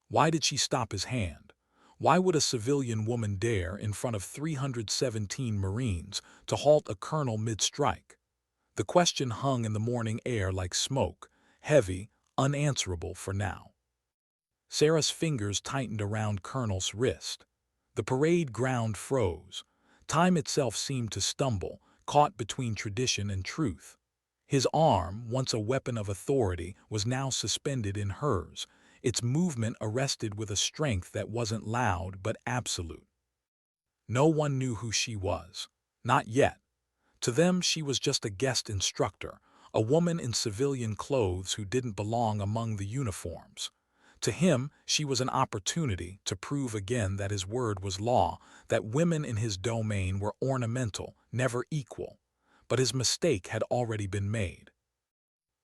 Why did she stop his hand? Why would a civilian woman dare, in front of 317 Marines, to halt a colonel mid-strike? The question hung in the morning air like smoke, heavy, unanswerable for now. Sarah's fingers tightened around Colonel's wrist. The parade ground froze. Time itself seemed to stumble, caught between tradition and truth. His arm, once a weapon of authority, was now suspended in hers, its movement arrested with a strength that wasn't loud but absolute. No one knew who she was. Not yet. To them she was just a guest instructor, a woman in civilian clothes who didn't belong among the uniforms. To him, she was an opportunity to prove again that his word was law, that women in his domain were ornamental, never equal. But his mistake had already been made.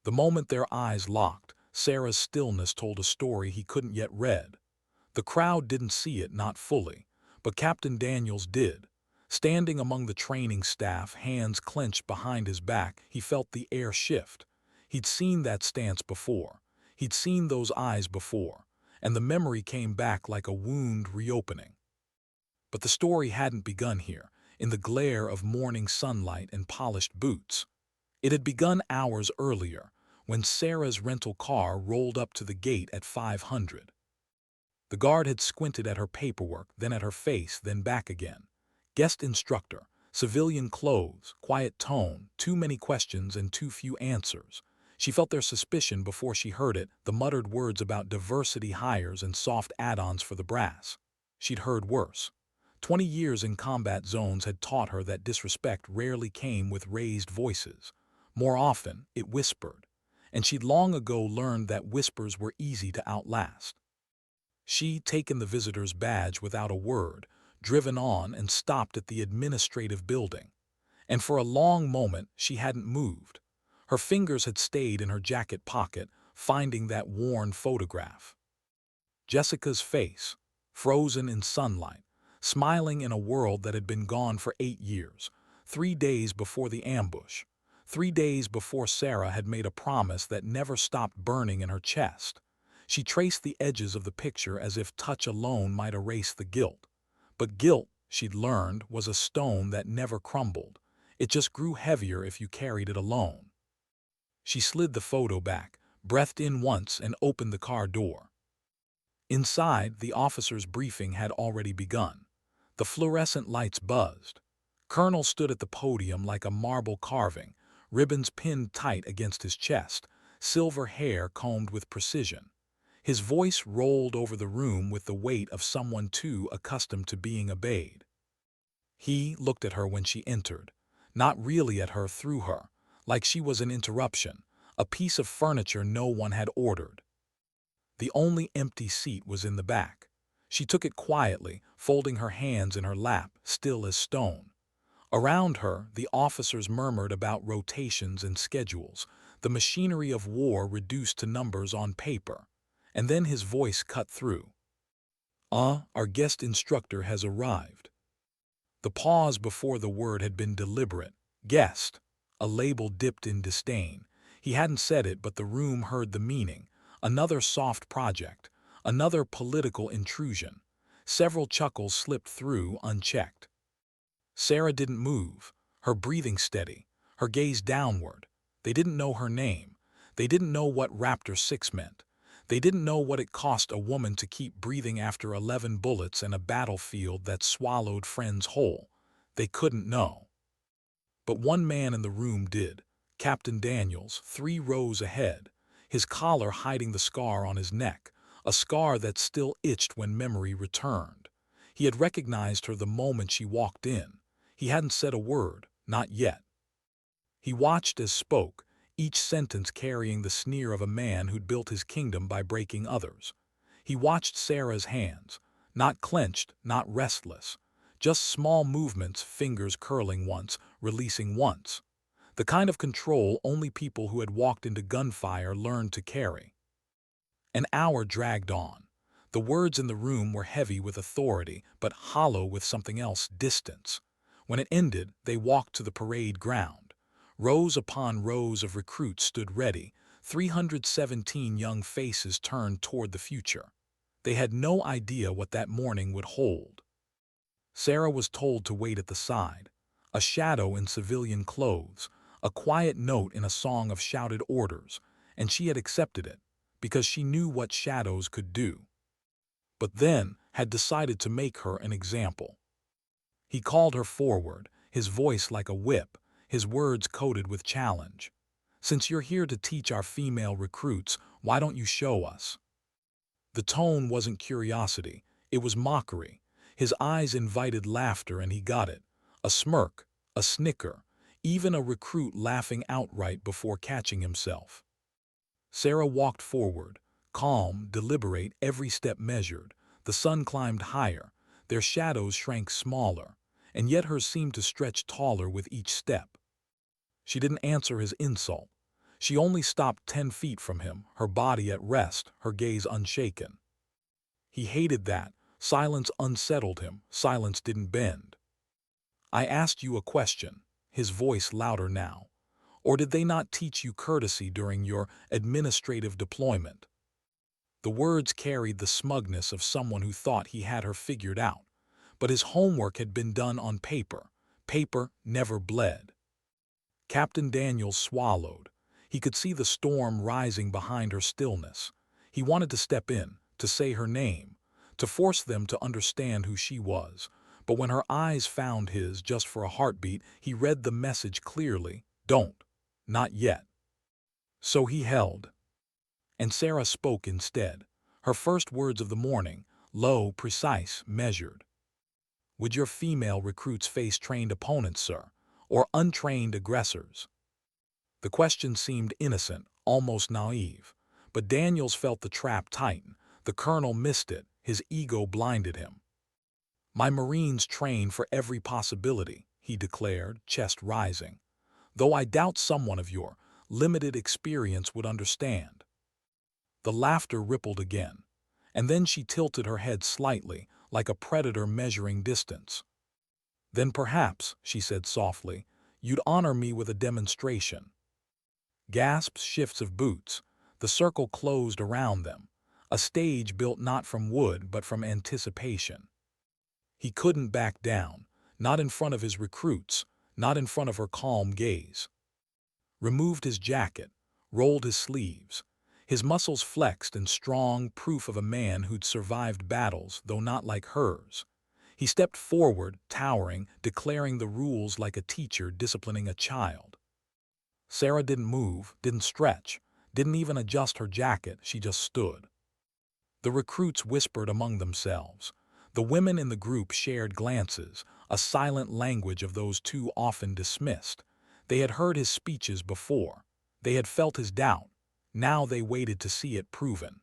The moment their eyes locked, Sarah's stillness told a story he couldn't yet read. The crowd didn't see it, not fully, but Captain Daniels did. Standing among the training staff, hands clenched behind his back, he felt the air shift. He'd seen that stance before. He'd seen those eyes before, and the memory came back like a wound reopening. But the story hadn't begun here, in the glare of morning sunlight and polished boots. It had begun hours earlier, when Sarah's rental car rolled up to the gate at 500. The guard had squinted at her paperwork, then at her face, then back again. Guest instructor, civilian clothes, quiet tone, too many questions and too few answers. She felt their suspicion before she heard it, the muttered words about diversity hires and soft add-ons for the brass. She'd heard worse. 20 years in combat zones had taught her that disrespect rarely came with raised voices. More often, it whispered. And she'd long ago learned that whispers were easy to outlast. She'd taken the visitor's badge without a word, driven on and stopped at the administrative building. And for a long moment, she hadn't moved. Her fingers had stayed in her jacket pocket, finding that worn photograph. Jessica's face, frozen in sunlight, smiling in a world that had been gone for 8 years, 3 days before the ambush, 3 days before Sarah had made a promise that never stopped burning in her chest. She traced the edges of the picture as if touch alone might erase the guilt. But guilt, she'd learned, was a stone that never crumbled. It just grew heavier if you carried it alone. She slid the photo back, breathed in once, and opened the car door. Inside, the officer's briefing had already begun. The fluorescent lights buzzed. Colonel stood at the podium like a marble carving, ribbons pinned tight against his chest, silver hair combed with precision. His voice rolled over the room with the weight of someone too accustomed to being obeyed. He looked at her when she entered, not really at her, through her, like she was an interruption, a piece of furniture no one had ordered. The only empty seat was in the back. She took it quietly, folding her hands in her lap, still as stone. Around her, the officers murmured about rotations and schedules, the machinery of war reduced to numbers on paper. And then his voice cut through. Our guest instructor has arrived." The pause before the word had been deliberate. Guest. A label dipped in disdain. He hadn't said it, but the room heard the meaning. Another soft project. Another political intrusion. Several chuckles slipped through, unchecked. Sarah didn't move, her breathing steady, her gaze downward. They didn't know her name. They didn't know what Raptor 6 meant. They didn't know what it cost a woman to keep breathing after 11 bullets and a battlefield that swallowed friends whole. They couldn't know. But one man in the room did. Captain Daniels, 3 rows ahead, his collar hiding the scar on his neck, a scar that still itched when memory returned. He had recognized her the moment she walked in. He hadn't said a word, not yet. He watched as spoke, each sentence carrying the sneer of a man who'd built his kingdom by breaking others. He watched Sarah's hands, not clenched, not restless, just small movements, fingers curling once, releasing once. The kind of control only people who had walked into gunfire learned to carry. An hour dragged on. The words in the room were heavy with authority, but hollow with something else, distance. When it ended, they walked to the parade ground. Rows upon rows of recruits stood ready, 317 young faces turned toward the future. They had no idea what that morning would hold. Sarah was told to wait at the side, a shadow in civilian clothes, a quiet note in a song of shouted orders, and she had accepted it, because she knew what shadows could do. But then had decided to make her an example. He called her forward, his voice like a whip, his words coated with challenge. "Since you're here to teach our female recruits, why don't you show us?" The tone wasn't curiosity, it was mockery. His eyes invited laughter and he got it. A smirk, a snicker, even a recruit laughing outright before catching himself. Sarah walked forward, calm, deliberate, every step measured. The sun climbed higher, their shadows shrank smaller, and yet hers seemed to stretch taller with each step. She didn't answer his insult. She only stopped 10 feet from him, her body at rest, her gaze unshaken. He hated that. Silence unsettled him. Silence didn't bend. "I asked you a question," his voice louder now. "Or did they not teach you courtesy during your administrative deployment?" The words carried the smugness of someone who thought he had her figured out. But his homework had been done on paper. Paper never bled. Captain Daniels swallowed. He could see the storm rising behind her stillness. He wanted to step in, to say her name, to force them to understand who she was. But when her eyes found his just for a heartbeat, he read the message clearly: "Don't. Not yet." So he held. And Sarah spoke instead. Her first words of the morning, low, precise, measured. "Would your female recruits face trained opponents, sir, or untrained aggressors?" The question seemed innocent, almost naive. But Daniels felt the trap tighten. The colonel missed it. His ego blinded him. "My Marines train for every possibility," he declared, chest rising. "Though I doubt someone of your limited experience would understand." The laughter rippled again, and then she tilted her head slightly, like a predator measuring distance. "Then perhaps," she said softly, "you'd honor me with a demonstration." Gasps, shifts of boots. The circle closed around them, a stage built not from wood but from anticipation. He couldn't back down, not in front of his recruits, not in front of her calm gaze. Removed his jacket, rolled his sleeves. His muscles flexed and strong, proof of a man who'd survived battles, though not like hers. He stepped forward, towering, declaring the rules like a teacher disciplining a child. Sarah didn't move, didn't stretch, didn't even adjust her jacket, she just stood. The recruits whispered among themselves. The women in the group shared glances, a silent language of those too often dismissed. They had heard his speeches before. They had felt his doubt. Now they waited to see it proven.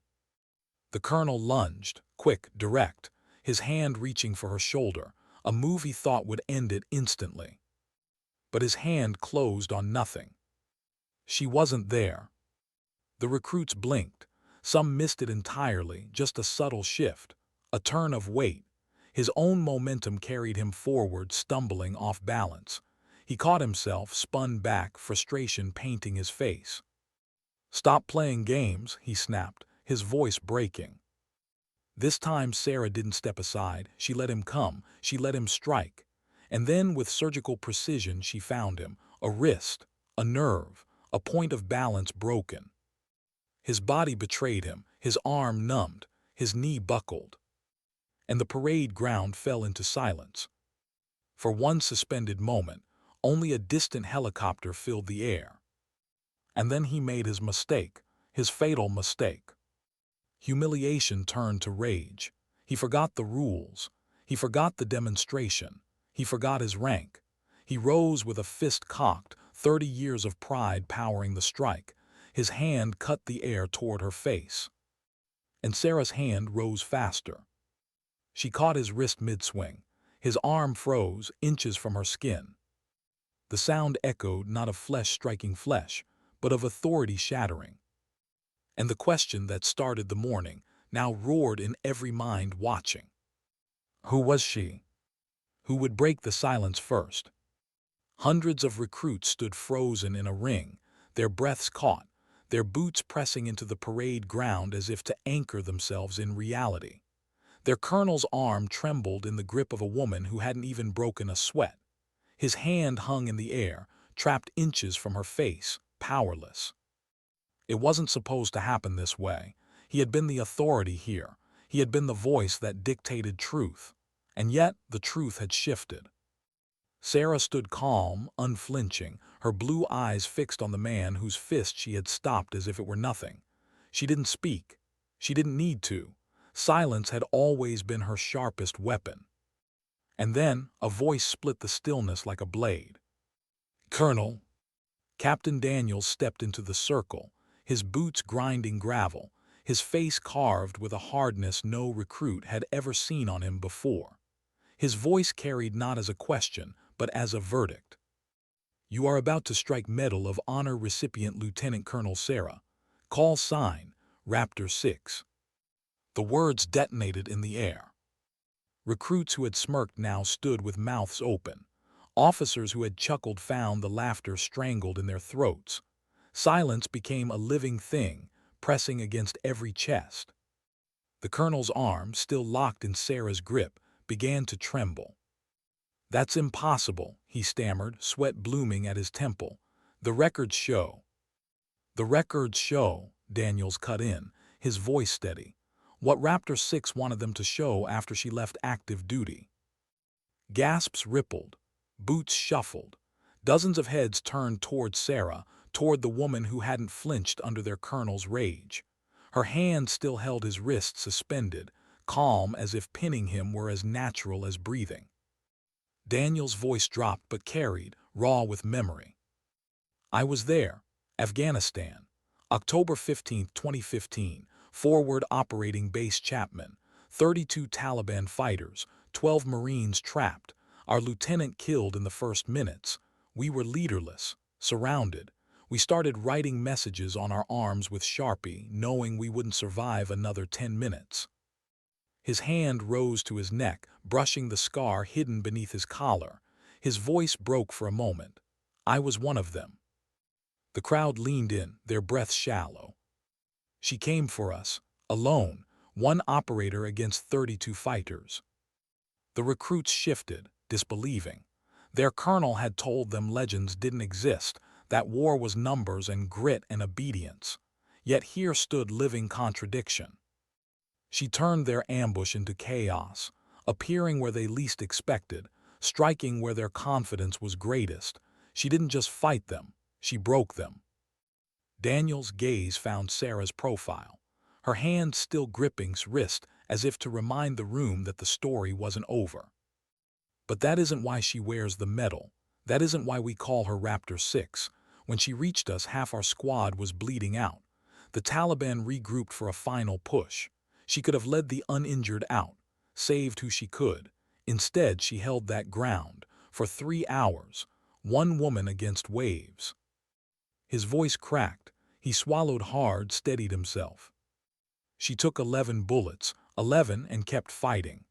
The colonel lunged, quick, direct, his hand reaching for her shoulder, a move he thought would end it instantly. But his hand closed on nothing. She wasn't there. The recruits blinked. Some missed it entirely, just a subtle shift, a turn of weight. His own momentum carried him forward, stumbling off balance. He caught himself, spun back, frustration painting his face. "Stop playing games," he snapped, his voice breaking. This time Sarah didn't step aside. She let him come. She let him strike. And then, with surgical precision, she found him. A wrist, a nerve, a point of balance broken. His body betrayed him, his arm numbed, his knee buckled. And the parade ground fell into silence. For one suspended moment, only a distant helicopter filled the air. And then he made his mistake, his fatal mistake. Humiliation turned to rage. He forgot the rules. He forgot the demonstration. He forgot his rank. He rose with a fist cocked, 30 years of pride powering the strike. His hand cut the air toward her face. And Sarah's hand rose faster. She caught his wrist mid-swing. His arm froze, inches from her skin. The sound echoed not of flesh striking flesh, but of authority shattering. And the question that started the morning now roared in every mind watching. Who was she? Who would break the silence first? Hundreds of recruits stood frozen in a ring, their breaths caught, their boots pressing into the parade ground as if to anchor themselves in reality. Their colonel's arm trembled in the grip of a woman who hadn't even broken a sweat. His hand hung in the air, trapped inches from her face, powerless. It wasn't supposed to happen this way. He had been the authority here. He had been the voice that dictated truth. And yet, the truth had shifted. Sarah stood calm, unflinching, her blue eyes fixed on the man whose fist she had stopped as if it were nothing. She didn't speak. She didn't need to. Silence had always been her sharpest weapon. And then, a voice split the stillness like a blade. "Colonel." Captain Daniels stepped into the circle, his boots grinding gravel, his face carved with a hardness no recruit had ever seen on him before. His voice carried not as a question, but as a verdict. "You are about to strike Medal of Honor recipient Lieutenant Colonel Sarah. Call sign, Raptor 6. The words detonated in the air. Recruits who had smirked now stood with mouths open. Officers who had chuckled found the laughter strangled in their throats. Silence became a living thing, pressing against every chest. The colonel's arm, still locked in Sarah's grip, began to tremble. "That's impossible," he stammered, sweat blooming at his temple. "The records show." "The records show," Daniels cut in, his voice steady. "What Raptor 6 wanted them to show after she left active duty." Gasps rippled. Boots shuffled. Dozens of heads turned toward Sarah, toward the woman who hadn't flinched under their colonel's rage. Her hand still held his wrist suspended, calm as if pinning him were as natural as breathing. Daniel's voice dropped but carried, raw with memory. "I was there. Afghanistan. October 15, 2015. Forward Operating Base Chapman. 32 Taliban fighters, 12 Marines trapped. Our lieutenant killed in the first minutes. We were leaderless, surrounded. We started writing messages on our arms with Sharpie, knowing we wouldn't survive another 10 minutes. His hand rose to his neck, brushing the scar hidden beneath his collar. His voice broke for a moment. "I was one of them." The crowd leaned in, their breaths shallow. "She came for us, alone, one operator against 32 fighters." The recruits shifted, disbelieving. Their colonel had told them legends didn't exist, that war was numbers and grit and obedience. Yet here stood living contradiction. She turned their ambush into chaos, appearing where they least expected, striking where their confidence was greatest. She didn't just fight them, she broke them. Daniel's gaze found Sarah's profile, her hand still gripping his wrist as if to remind the room that the story wasn't over. "But that isn't why she wears the medal. That isn't why we call her Raptor 6. When she reached us, half our squad was bleeding out. The Taliban regrouped for a final push. She could have led the uninjured out, saved who she could. Instead, she held that ground, for 3 hours, one woman against waves." His voice cracked. He swallowed hard, steadied himself. "She took 11 bullets, 11 and kept fighting."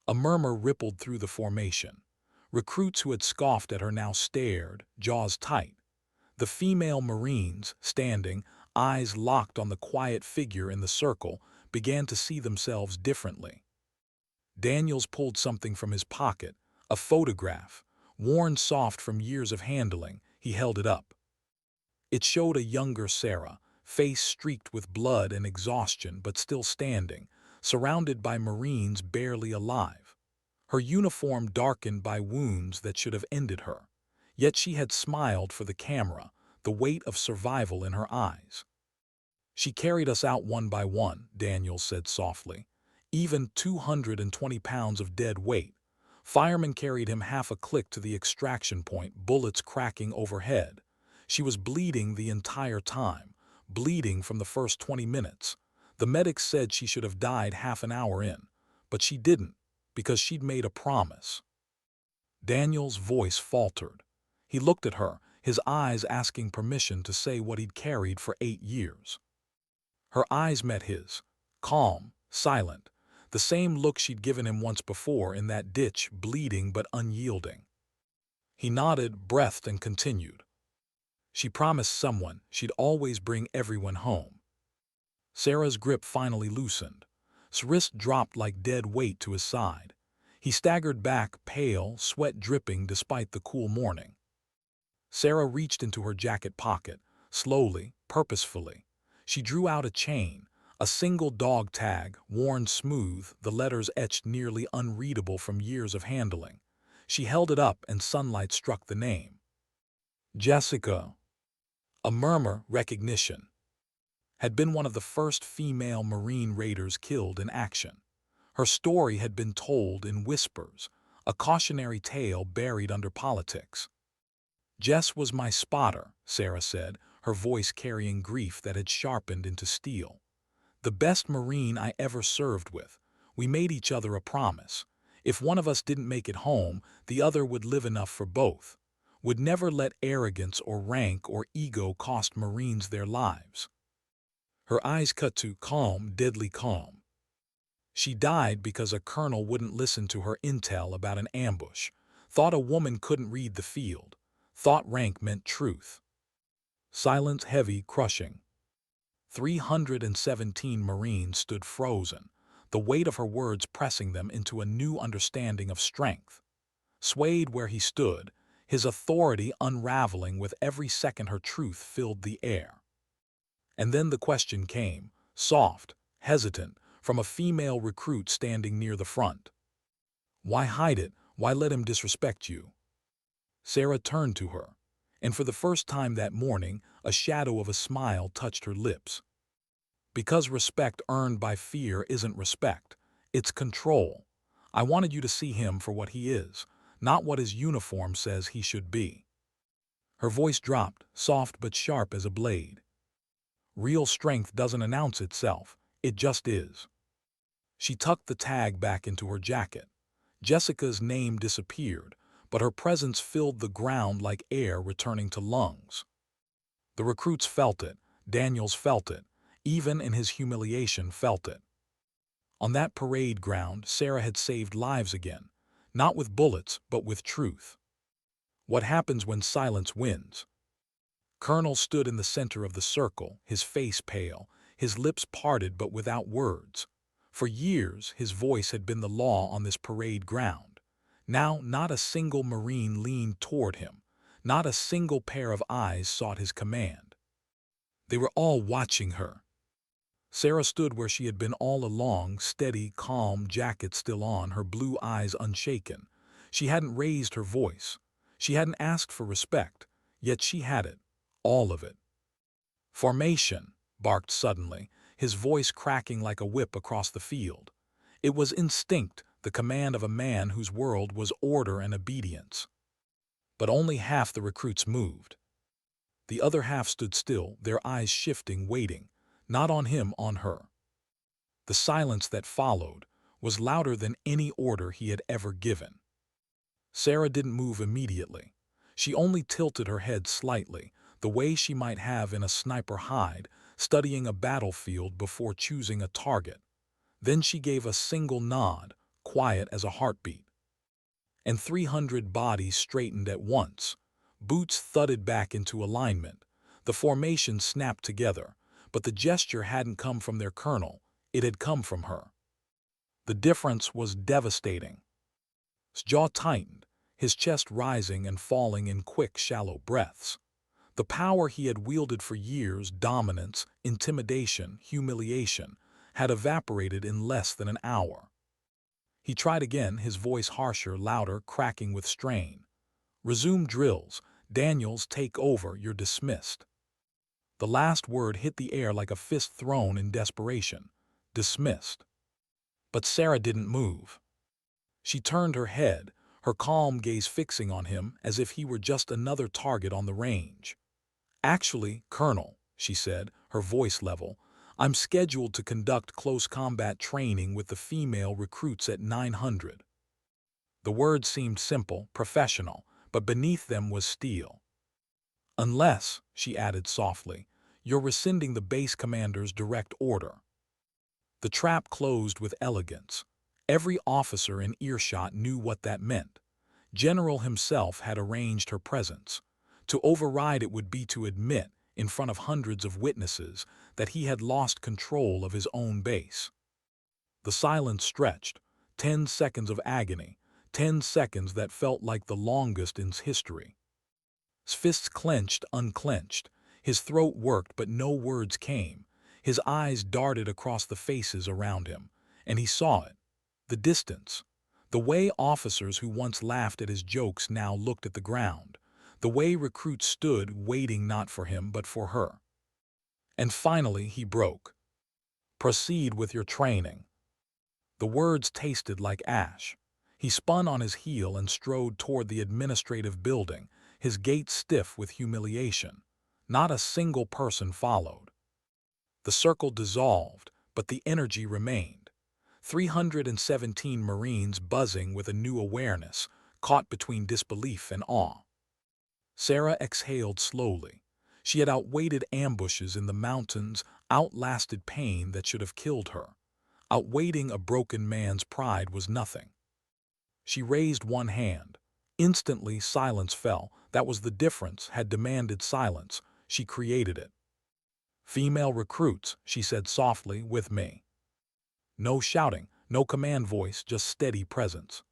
A murmur rippled through the formation. Recruits who had scoffed at her now stared, jaws tight. The female Marines, standing, eyes locked on the quiet figure in the circle, began to see themselves differently. Daniels pulled something from his pocket, a photograph, worn soft from years of handling. He held it up. It showed a younger Sarah, face streaked with blood and exhaustion but still standing, surrounded by Marines barely alive. Her uniform darkened by wounds that should have ended her. Yet she had smiled for the camera, the weight of survival in her eyes. "She carried us out one by one," Daniels said softly. "Even 220 pounds of dead weight. Firemen carried him half a click to the extraction point, bullets cracking overhead. She was bleeding the entire time, bleeding from the first 20 minutes. The medics said she should have died half an hour in, but she didn't, because she'd made a promise." Daniel's voice faltered. He looked at her, his eyes asking permission to say what he'd carried for 8 years. Her eyes met his, calm, silent, the same look she'd given him once before in that ditch, bleeding but unyielding. He nodded, breathed, and continued. She promised someone she'd always bring everyone home. Sarah's grip finally loosened. His wrist dropped like dead weight to his side. He staggered back, pale, sweat dripping despite the cool morning. Sarah reached into her jacket pocket, slowly, purposefully. She drew out a chain, a single dog tag, worn smooth, the letters etched nearly unreadable from years of handling. She held it up and sunlight struck the name. Jessica. A murmur, recognition. Had been one of the first female Marine raiders killed in action. Her story had been told in whispers, a cautionary tale buried under politics. Jess was my spotter, Sarah said, her voice carrying grief that had sharpened into steel. The best Marine I ever served with. We made each other a promise. If one of us didn't make it home, the other would live enough for both. Would never let arrogance or rank or ego cost Marines their lives. Her eyes cut to calm, deadly calm. She died because a colonel wouldn't listen to her intel about an ambush, thought a woman couldn't read the field, thought rank meant truth. Silence heavy, crushing. 317 Marines stood frozen, the weight of her words pressing them into a new understanding of strength. Swayed where he stood, his authority unraveling with every second her truth filled the air. And then the question came, soft, hesitant, from a female recruit standing near the front. Why hide it? Why let him disrespect you? Sarah turned to her, and for the first time that morning, a shadow of a smile touched her lips. Because respect earned by fear isn't respect, it's control. I wanted you to see him for what he is, not what his uniform says he should be. Her voice dropped, soft but sharp as a blade. Real strength doesn't announce itself, it just is. She tucked the tag back into her jacket. Jessica's name disappeared, but her presence filled the ground like air returning to lungs. The recruits felt it, Daniels felt it, even in his humiliation felt it. On that parade ground, Sarah had saved lives again, not with bullets, but with truth. What happens when silence wins? Colonel stood in the center of the circle, his face pale, his lips parted but without words. For years, his voice had been the law on this parade ground. Now, not a single Marine leaned toward him. Not a single pair of eyes sought his command. They were all watching her. Sarah stood where she had been all along, steady, calm, jacket still on, her blue eyes unshaken. She hadn't raised her voice. She hadn't asked for respect, yet she had it, all of it. Formation, barked suddenly, his voice cracking like a whip across the field. It was instinct, the command of a man whose world was order and obedience. But only half the recruits moved. The other half stood still, their eyes shifting, waiting, not on him, on her. The silence that followed was louder than any order he had ever given. Sarah didn't move immediately. She only tilted her head slightly, the way she might have in a sniper hide, studying a battlefield before choosing a target. Then she gave a single nod, quiet as a heartbeat. And 300 bodies straightened at once. Boots thudded back into alignment. The formation snapped together, but the gesture hadn't come from their colonel, it had come from her. The difference was devastating. His jaw tightened, his chest rising and falling in quick, shallow breaths. The power he had wielded for years, dominance, intimidation, humiliation, had evaporated in less than an hour. He tried again, his voice harsher, louder, cracking with strain. Resume drills. Daniels, take over, you're dismissed. The last word hit the air like a fist thrown in desperation. Dismissed. But Sarah didn't move. She turned her head, her calm gaze fixing on him as if he were just another target on the range. Actually, Colonel, she said, her voice level, I'm scheduled to conduct close combat training with the female recruits at 900. The words seemed simple, professional, but beneath them was steel. Unless, she added softly, you're rescinding the base commander's direct order. The trap closed with elegance. Every officer in earshot knew what that meant. General himself had arranged her presence. To override it would be to admit, in front of hundreds of witnesses, that he had lost control of his own base. The silence stretched, 10 seconds of agony, 10 seconds that felt like the longest in history. His fists clenched, unclenched. His throat worked, but no words came. His eyes darted across the faces around him, and he saw it. The distance. The way officers who once laughed at his jokes now looked at the ground. The way recruits stood, waiting not for him, but for her. And finally he broke. "Proceed with your training." The words tasted like ash. He spun on his heel and strode toward the administrative building, his gait stiff with humiliation. Not a single person followed. The circle dissolved, but the energy remained. 317 Marines buzzing with a new awareness, caught between disbelief and awe. Sarah exhaled slowly. She had outwaited ambushes in the mountains, outlasted pain that should have killed her. Outwaiting a broken man's pride was nothing. She raised one hand. Instantly silence fell. That was the difference, had demanded silence. She created it. "Female recruits," she said softly, "with me." No shouting, no command voice, just steady presence.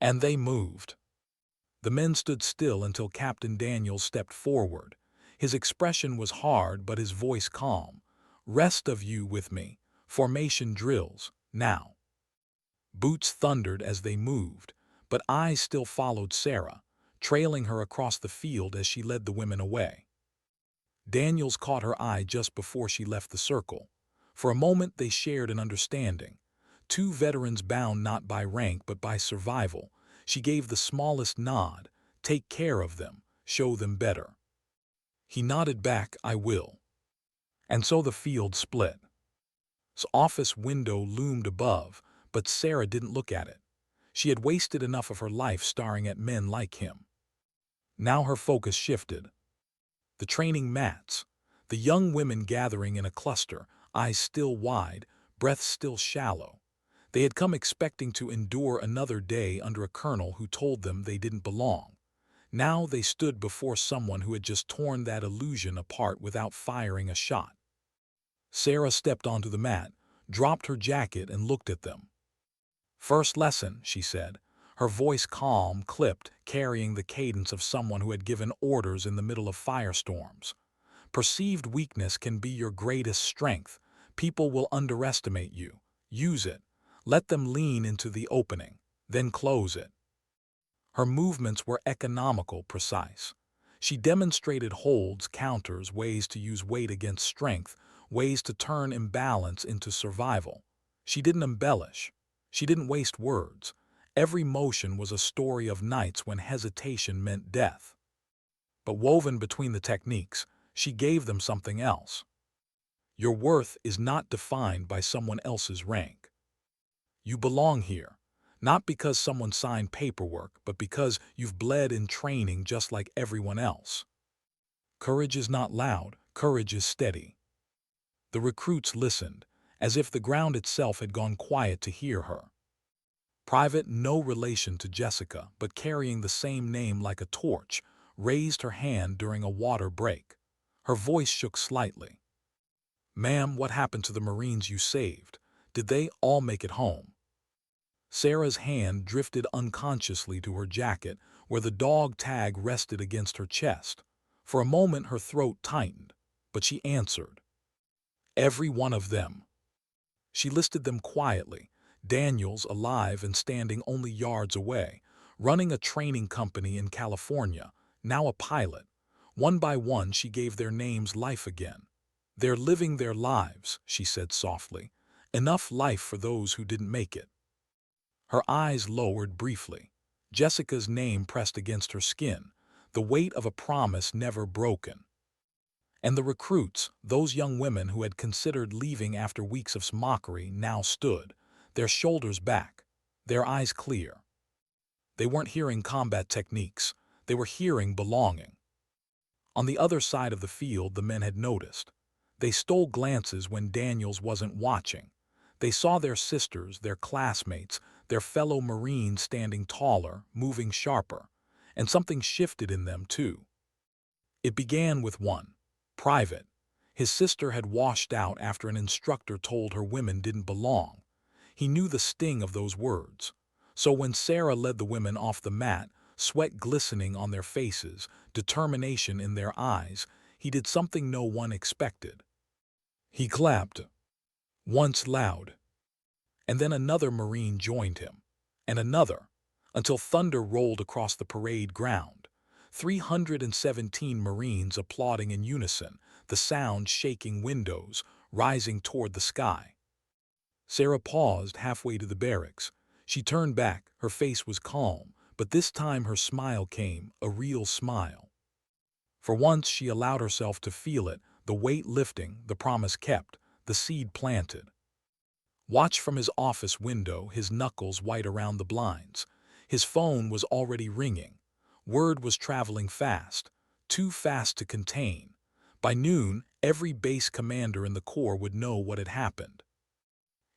And they moved. The men stood still until Captain Daniels stepped forward. His expression was hard, but his voice calm. "Rest of you with me. Formation drills, now." Boots thundered as they moved, but eyes still followed Sarah, trailing her across the field as she led the women away. Daniels caught her eye just before she left the circle. For a moment they shared an understanding. Two veterans bound not by rank but by survival. She gave the smallest nod. "Take care of them. Show them better." He nodded back, "I will." And so the field split. His office window loomed above, but Sarah didn't look at it. She had wasted enough of her life staring at men like him. Now her focus shifted. The training mats, the young women gathering in a cluster, eyes still wide, breaths still shallow. They had come expecting to endure another day under a colonel who told them they didn't belong. Now they stood before someone who had just torn that illusion apart without firing a shot. Sarah stepped onto the mat, dropped her jacket, and looked at them. "First lesson," she said, her voice calm, clipped, carrying the cadence of someone who had given orders in the middle of firestorms. "Perceived weakness can be your greatest strength. People will underestimate you. Use it. Let them lean into the opening, then close it." Her movements were economical, precise. She demonstrated holds, counters, ways to use weight against strength, ways to turn imbalance into survival. She didn't embellish. She didn't waste words. Every motion was a story of nights when hesitation meant death. But woven between the techniques, she gave them something else. Your worth is not defined by someone else's rank. You belong here, not because someone signed paperwork, but because you've bled in training just like everyone else. Courage is not loud, courage is steady. The recruits listened, as if the ground itself had gone quiet to hear her. Private, no relation to Jessica, but carrying the same name like a torch, raised her hand during a water break. Her voice shook slightly. "Ma'am, what happened to the Marines you saved? Did they all make it home?" Sarah's hand drifted unconsciously to her jacket, where the dog tag rested against her chest. For a moment her throat tightened, but she answered. "Every one of them." She listed them quietly. Daniels, alive and standing only yards away, running a training company in California, now a pilot. One by one she gave their names life again. "They're living their lives," she said softly. "Enough life for those who didn't make it." Her eyes lowered briefly. Jessica's name pressed against her skin, the weight of a promise never broken. And the recruits, those young women who had considered leaving after weeks of mockery, now stood, their shoulders back, their eyes clear. They weren't hearing combat techniques, they were hearing belonging. On the other side of the field the men had noticed. They stole glances when Daniels wasn't watching. They saw their sisters, their classmates, their fellow Marines standing taller, moving sharper. And something shifted in them too. It began with one. Private. His sister had washed out after an instructor told her women didn't belong. He knew the sting of those words. So when Sarah led the women off the mat, sweat glistening on their faces, determination in their eyes, he did something no one expected. He clapped. Once loud. And then another Marine joined him. And another. Until thunder rolled across the parade ground. 317 Marines applauding in unison, the sound shaking windows, rising toward the sky. Sarah paused halfway to the barracks. She turned back, her face was calm, but this time her smile came, a real smile. For once she allowed herself to feel it, the weight lifting, the promise kept, the seed planted. Watched from his office window, his knuckles white around the blinds. His phone was already ringing. Word was traveling fast, too fast to contain. By noon, every base commander in the Corps would know what had happened.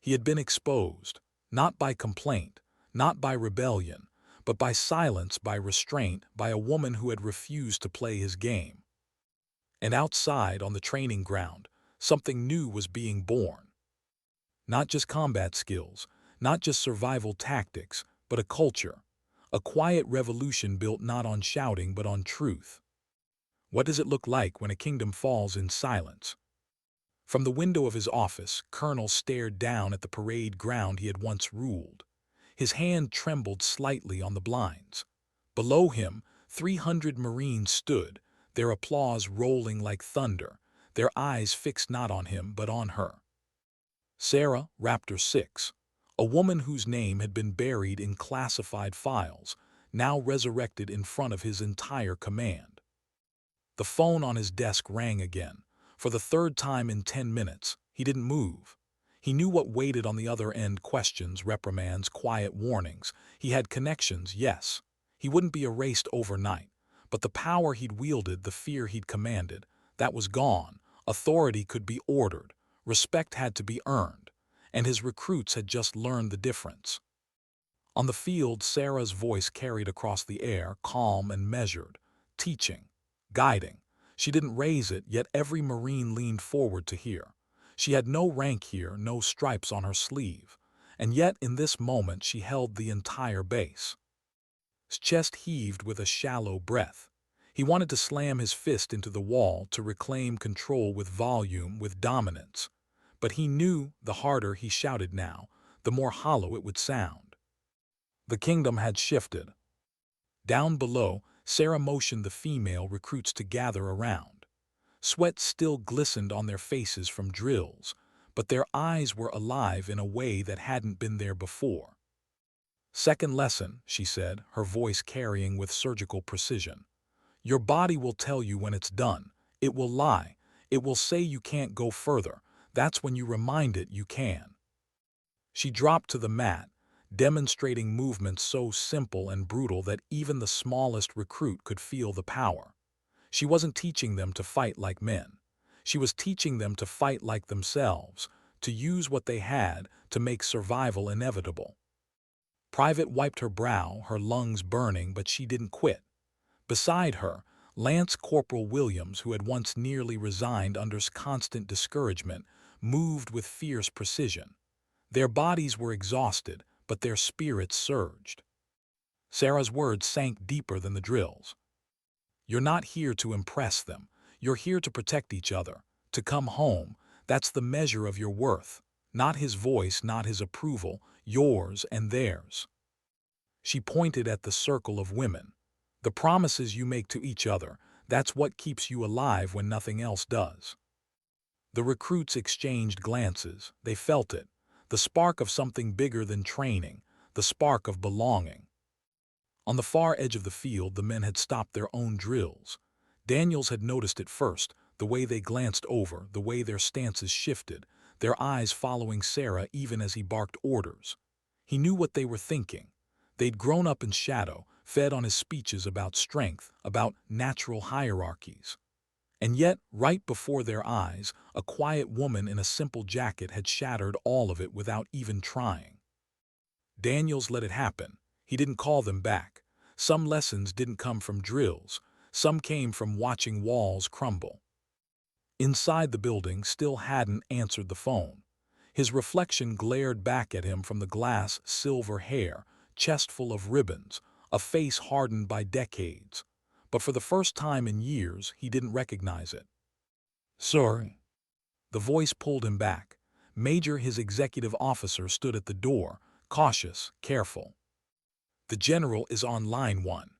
He had been exposed, not by complaint, not by rebellion, but by silence, by restraint, by a woman who had refused to play his game. And outside, on the training ground, something new was being born. Not just combat skills, not just survival tactics, but a culture. A quiet revolution built not on shouting but on truth. What does it look like when a kingdom falls in silence? From the window of his office, Colonel stared down at the parade ground he had once ruled. His hand trembled slightly on the blinds. Below him, 300 Marines stood, their applause rolling like thunder, their eyes fixed not on him but on her. Sarah, Raptor 6, a woman whose name had been buried in classified files, now resurrected in front of his entire command. The phone on his desk rang again. For the third time in 10 minutes, he didn't move. He knew what waited on the other end: questions, reprimands, quiet warnings. He had connections, yes. He wouldn't be erased overnight. But the power he'd wielded, the fear he'd commanded, that was gone. Authority could be ordered. Respect had to be earned, and his recruits had just learned the difference. On the field, Sarah's voice carried across the air, calm and measured, teaching, guiding. She didn't raise it, yet every Marine leaned forward to hear. She had no rank here, no stripes on her sleeve, and yet in this moment she held the entire base. His chest heaved with a shallow breath. He wanted to slam his fist into the wall, to reclaim control with volume, with dominance. But he knew the harder he shouted now, the more hollow it would sound. The kingdom had shifted. Down below, Sarah motioned the female recruits to gather around. Sweat still glistened on their faces from drills, but their eyes were alive in a way that hadn't been there before. Second lesson, she said, her voice carrying with surgical precision. Your body will tell you when it's done. It will lie. It will say you can't go further. That's when you remind it you can. She dropped to the mat, demonstrating movements so simple and brutal that even the smallest recruit could feel the power. She wasn't teaching them to fight like men. She was teaching them to fight like themselves, to use what they had to make survival inevitable. Private wiped her brow, her lungs burning, but she didn't quit. Beside her, Lance Corporal Williams, who had once nearly resigned under constant discouragement, moved with fierce precision. Their bodies were exhausted, but their spirits surged. Sarah's words sank deeper than the drills. You're not here to impress them. You're here to protect each other, to come home. That's the measure of your worth. Not his voice, not his approval, yours and theirs. She pointed at the circle of women. The promises you make to each other, that's what keeps you alive when nothing else does. The recruits exchanged glances. They felt it. The spark of something bigger than training, the spark of belonging. On the far edge of the field, the men had stopped their own drills. Daniels had noticed it first, the way they glanced over, the way their stances shifted, their eyes following Sarah even as he barked orders. He knew what they were thinking. They'd grown up in shadow, fed on his speeches about strength, about natural hierarchies. And yet, right before their eyes, a quiet woman in a simple jacket had shattered all of it without even trying. Daniels let it happen. He didn't call them back. Some lessons didn't come from drills. Some came from watching walls crumble. Inside the building still hadn't answered the phone. His reflection glared back at him from the glass silver hair, chest full of ribbons, a face hardened by decades. But for the first time in years, he didn't recognize it. "Sorry." The voice pulled him back. Major, his executive officer, stood at the door, cautious, careful. "The general is on line 1.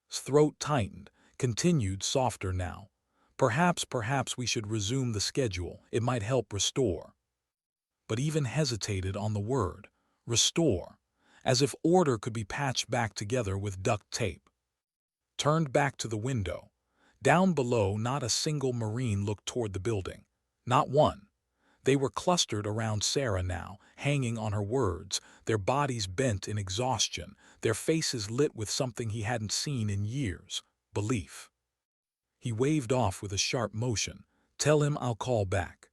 His throat tightened, continued softer now. Perhaps we should resume the schedule. It might help restore." But even hesitated on the word, restore, as if order could be patched back together with duct tape. Turned back to the window. Down below, not a single Marine looked toward the building. Not one. They were clustered around Sarah now, hanging on her words, their bodies bent in exhaustion, their faces lit with something he hadn't seen in years: belief. He waved off with a sharp motion. "Tell him I'll call back."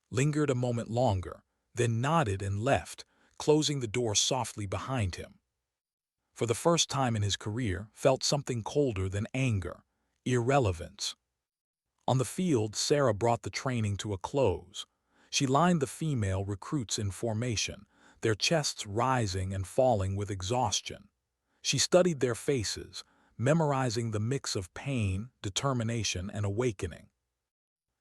Lingered a moment longer, then nodded and left, closing the door softly behind him. For the first time in his career, felt something colder than anger: irrelevance. On the field, Sarah brought the training to a close. She lined the female recruits in formation, their chests rising and falling with exhaustion. She studied their faces, memorizing the mix of pain, determination, and awakening.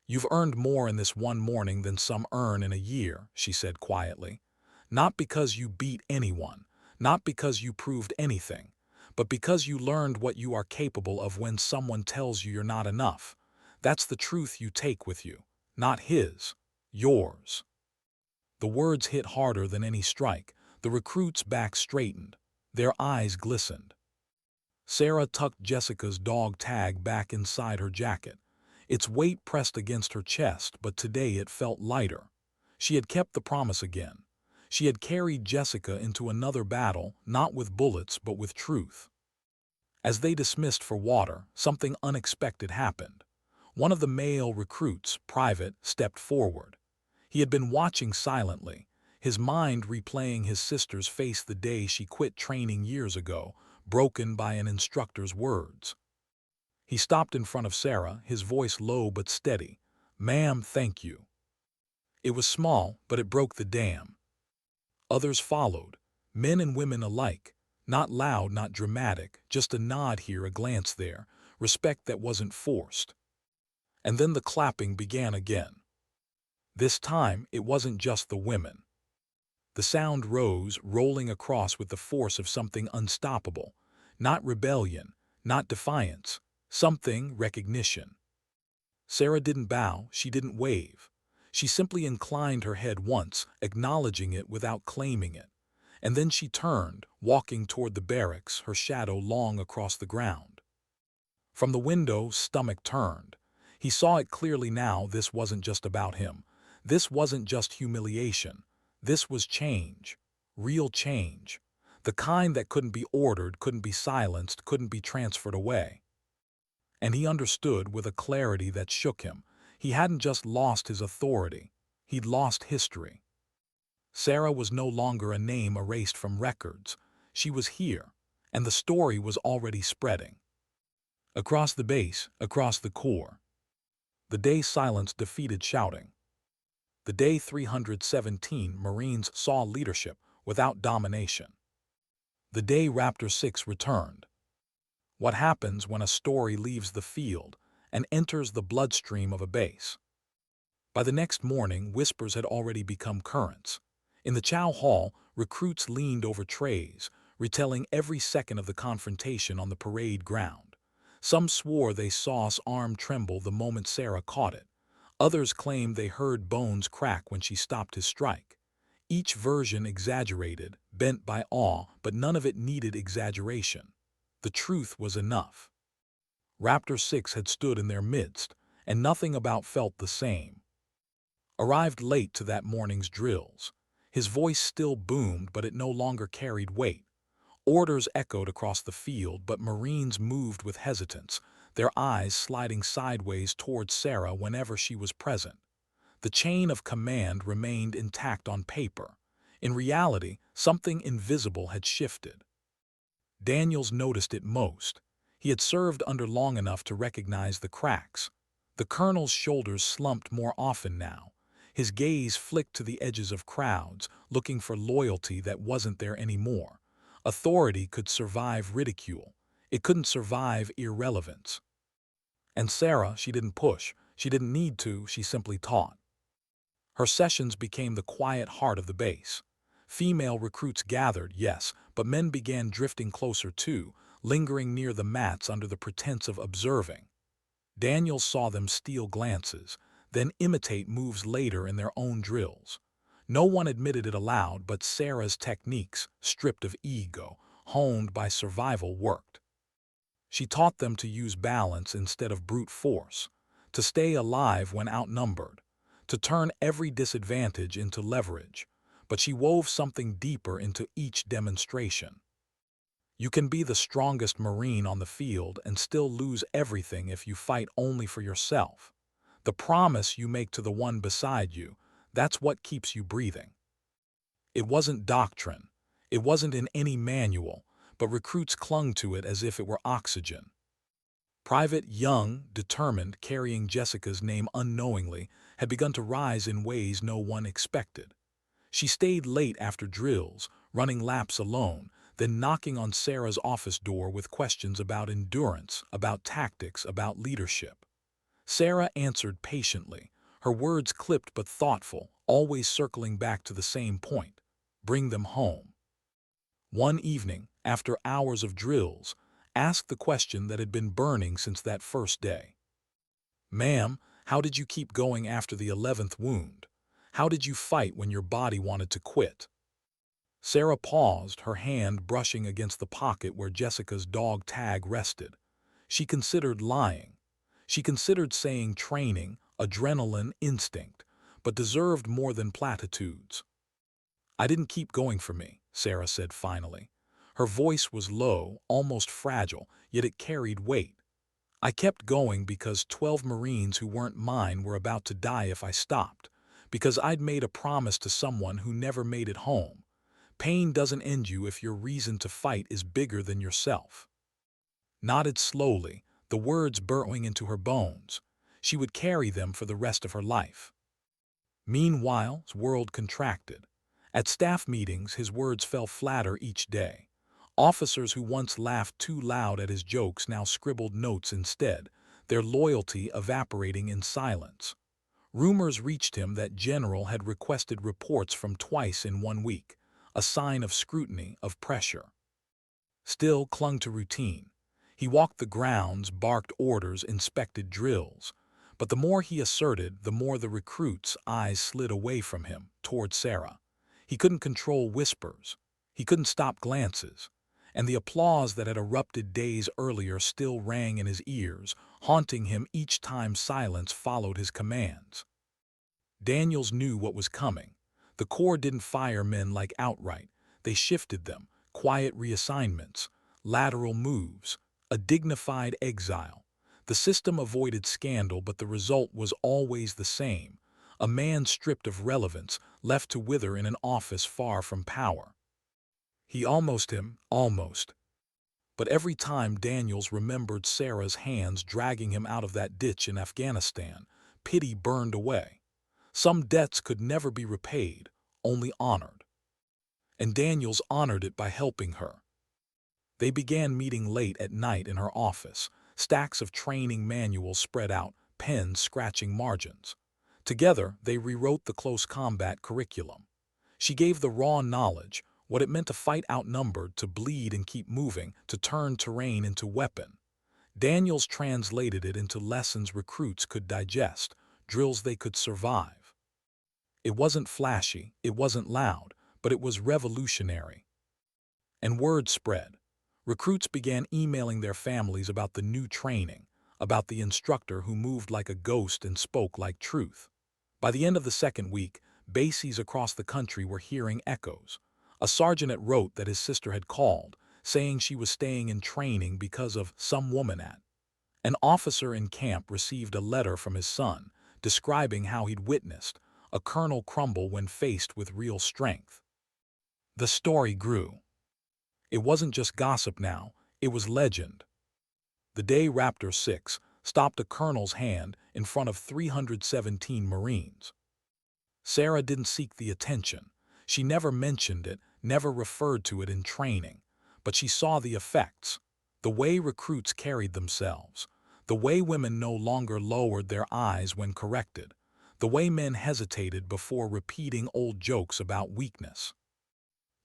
"You've earned more in this one morning than some earn in a year," she said quietly. "Not because you beat anyone, not because you proved anything, but because you learned what you are capable of when someone tells you you're not enough. That's the truth you take with you. Not his. Yours." The words hit harder than any strike. The recruits' backs straightened. Their eyes glistened. Sarah tucked Jessica's dog tag back inside her jacket. Its weight pressed against her chest, but today it felt lighter. She had kept the promise again. She had carried Jessica into another battle, not with bullets, but with truth. As they dismissed for water, something unexpected happened. One of the male recruits, Private, stepped forward. He had been watching silently, his mind replaying his sister's face the day she quit training years ago, broken by an instructor's words. He stopped in front of Sarah, his voice low but steady. "Ma'am, thank you." It was small, but it broke the dam. Others followed, men and women alike. Not loud, not dramatic, just a nod here, a glance there, respect that wasn't forced. And then the clapping began again. This time, it wasn't just the women. The sound rose, rolling across with the force of something unstoppable. Not rebellion, not defiance, something: recognition. Sarah didn't bow, she didn't wave. She simply inclined her head once, acknowledging it without claiming it. And then she turned, walking toward the barracks, her shadow long across the ground. From the window, stomach turned. He saw it clearly now. This wasn't just about him. This wasn't just humiliation. This was change. Real change. The kind that couldn't be ordered, couldn't be silenced, couldn't be transferred away. And he understood with a clarity that shook him. He hadn't just lost his authority. He'd lost history. Sarah was no longer a name erased from records. She was here, and the story was already spreading. Across the base, across the corps. The day silence defeated shouting. The day 317 Marines saw leadership without domination. The day Raptor 6 returned. What happens when a story leaves the field and enters the bloodstream of a base? By the next morning, whispers had already become currents. In the chow hall, recruits leaned over trays, retelling every second of the confrontation on the parade ground. Some swore they saw his arm tremble the moment Sarah caught it. Others claimed they heard bones crack when she stopped his strike. Each version exaggerated, bent by awe, but none of it needed exaggeration. The truth was enough. Raptor 6 had stood in their midst, and nothing about felt the same. Arrived late to that morning's drills. His voice still boomed, but it no longer carried weight. Orders echoed across the field, but Marines moved with hesitance, their eyes sliding sideways towards Sarah whenever she was present. The chain of command remained intact on paper. In reality, something invisible had shifted. Daniels noticed it most. He had served under long enough to recognize the cracks. The colonel's shoulders slumped more often now. His gaze flicked to the edges of crowds, looking for loyalty that wasn't there anymore. Authority could survive ridicule. It couldn't survive irrelevance. And Sarah, she didn't push. She didn't need to, she simply taught. Her sessions became the quiet heart of the base. Female recruits gathered, yes, but men began drifting closer too, lingering near the mats under the pretense of observing. Daniel saw them steal glances, then imitate moves later in their own drills. No one admitted it aloud, but Sarah's techniques, stripped of ego, honed by survival, worked. She taught them to use balance instead of brute force, to stay alive when outnumbered, to turn every disadvantage into leverage. But she wove something deeper into each demonstration. You can be the strongest Marine on the field and still lose everything if you fight only for yourself. The promise you make to the one beside you, that's what keeps you breathing. It wasn't doctrine. It wasn't in any manual, but recruits clung to it as if it were oxygen. Private Young, determined, carrying Jessica's name unknowingly, had begun to rise in ways no one expected. She stayed late after drills, running laps alone, then knocking on Sarah's office door with questions about endurance, about tactics, about leadership. Sarah answered patiently, her words clipped but thoughtful, always circling back to the same point: bring them home. One evening, after hours of drills, asked the question that had been burning since that first day. "Ma'am, how did you keep going after the 11th wound? How did you fight when your body wanted to quit?" Sarah paused, her hand brushing against the pocket where Jessica's dog tag rested. She considered lying. She considered saying training, adrenaline, instinct, but deserved more than platitudes. "I didn't keep going for me," Sarah said finally. Her voice was low, almost fragile, yet it carried weight. "I kept going because 12 Marines who weren't mine were about to die if I stopped, because I'd made a promise to someone who never made it home. Pain doesn't end you if your reason to fight is bigger than yourself." Nodded slowly, the words burrowing into her bones. She would carry them for the rest of her life. Meanwhile, his world contracted. At staff meetings, his words fell flatter each day. Officers who once laughed too loud at his jokes now scribbled notes instead, their loyalty evaporating in silence. Rumors reached him that General had requested reports from twice in 1 week, a sign of scrutiny, of pressure. Still clung to routine. He walked the grounds, barked orders, inspected drills. But the more he asserted, the more the recruits' eyes slid away from him, toward Sarah. He couldn't control whispers. He couldn't stop glances. And the applause that had erupted days earlier still rang in his ears, haunting him each time silence followed his commands. Daniels knew what was coming. The Corps didn't fire men like outright. They shifted them, quiet reassignments, lateral moves, a dignified exile. The system avoided scandal, but the result was always the same: a man stripped of relevance, left to wither in an office far from power. He almost. But every time Daniels remembered Sarah's hands dragging him out of that ditch in Afghanistan, pity burned away. Some debts could never be repaid, only honored. And Daniels honored it by helping her. They began meeting late at night in her office, stacks of training manuals spread out, pens scratching margins. Together, they rewrote the close combat curriculum. She gave the raw knowledge, what it meant to fight outnumbered, to bleed and keep moving, to turn terrain into weapon. Daniels translated it into lessons recruits could digest, drills they could survive. It wasn't flashy, it wasn't loud, but it was revolutionary. And word spread. Recruits began emailing their families about the new training, about the instructor who moved like a ghost and spoke like truth. By the end of the 2nd week, bases across the country were hearing echoes. A sergeant wrote that his sister had called, saying she was staying in training because of some woman at. An officer in camp received a letter from his son, describing how he'd witnessed a colonel crumble when faced with real strength. The story grew. It wasn't just gossip now, it was legend. The day Raptor 6 stopped a colonel's hand in front of 317 Marines. Sarah didn't seek the attention. She never mentioned it, never referred to it in training. But she saw the effects. The way recruits carried themselves. The way women no longer lowered their eyes when corrected. The way men hesitated before repeating old jokes about weakness.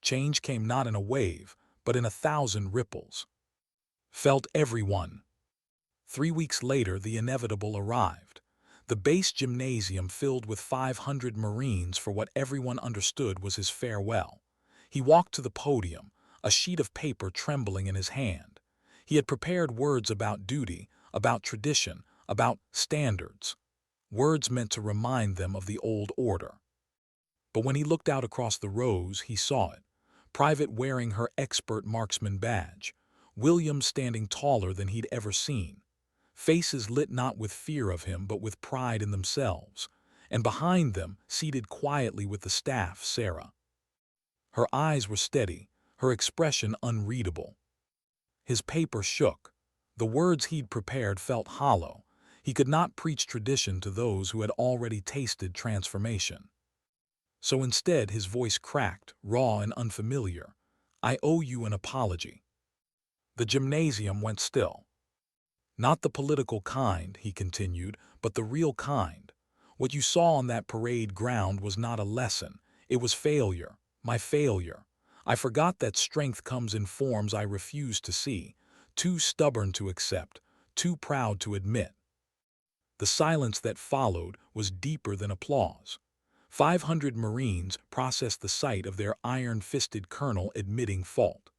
Change came not in a wave, but in 1,000 ripples. Felt everyone. 3 weeks later, the inevitable arrived. The base gymnasium filled with 500 Marines for what everyone understood was his farewell. He walked to the podium, a sheet of paper trembling in his hand. He had prepared words about duty, about tradition, about standards. Words meant to remind them of the old order. But when he looked out across the rows, he saw it. Private wearing her expert marksman badge. William standing taller than he'd ever seen. Faces lit not with fear of him, but with pride in themselves. And behind them, seated quietly with the staff, Sarah. Her eyes were steady, her expression unreadable. His paper shook. The words he'd prepared felt hollow. He could not preach tradition to those who had already tasted transformation. So instead, his voice cracked, raw and unfamiliar. "I owe you an apology." The gymnasium went still. "Not the political kind," he continued, "but the real kind. What you saw on that parade ground was not a lesson. It was failure, my failure. I forgot that strength comes in forms I refuse to see, too stubborn to accept, too proud to admit." The silence that followed was deeper than applause. 500 Marines processed the sight of their iron-fisted colonel admitting fault.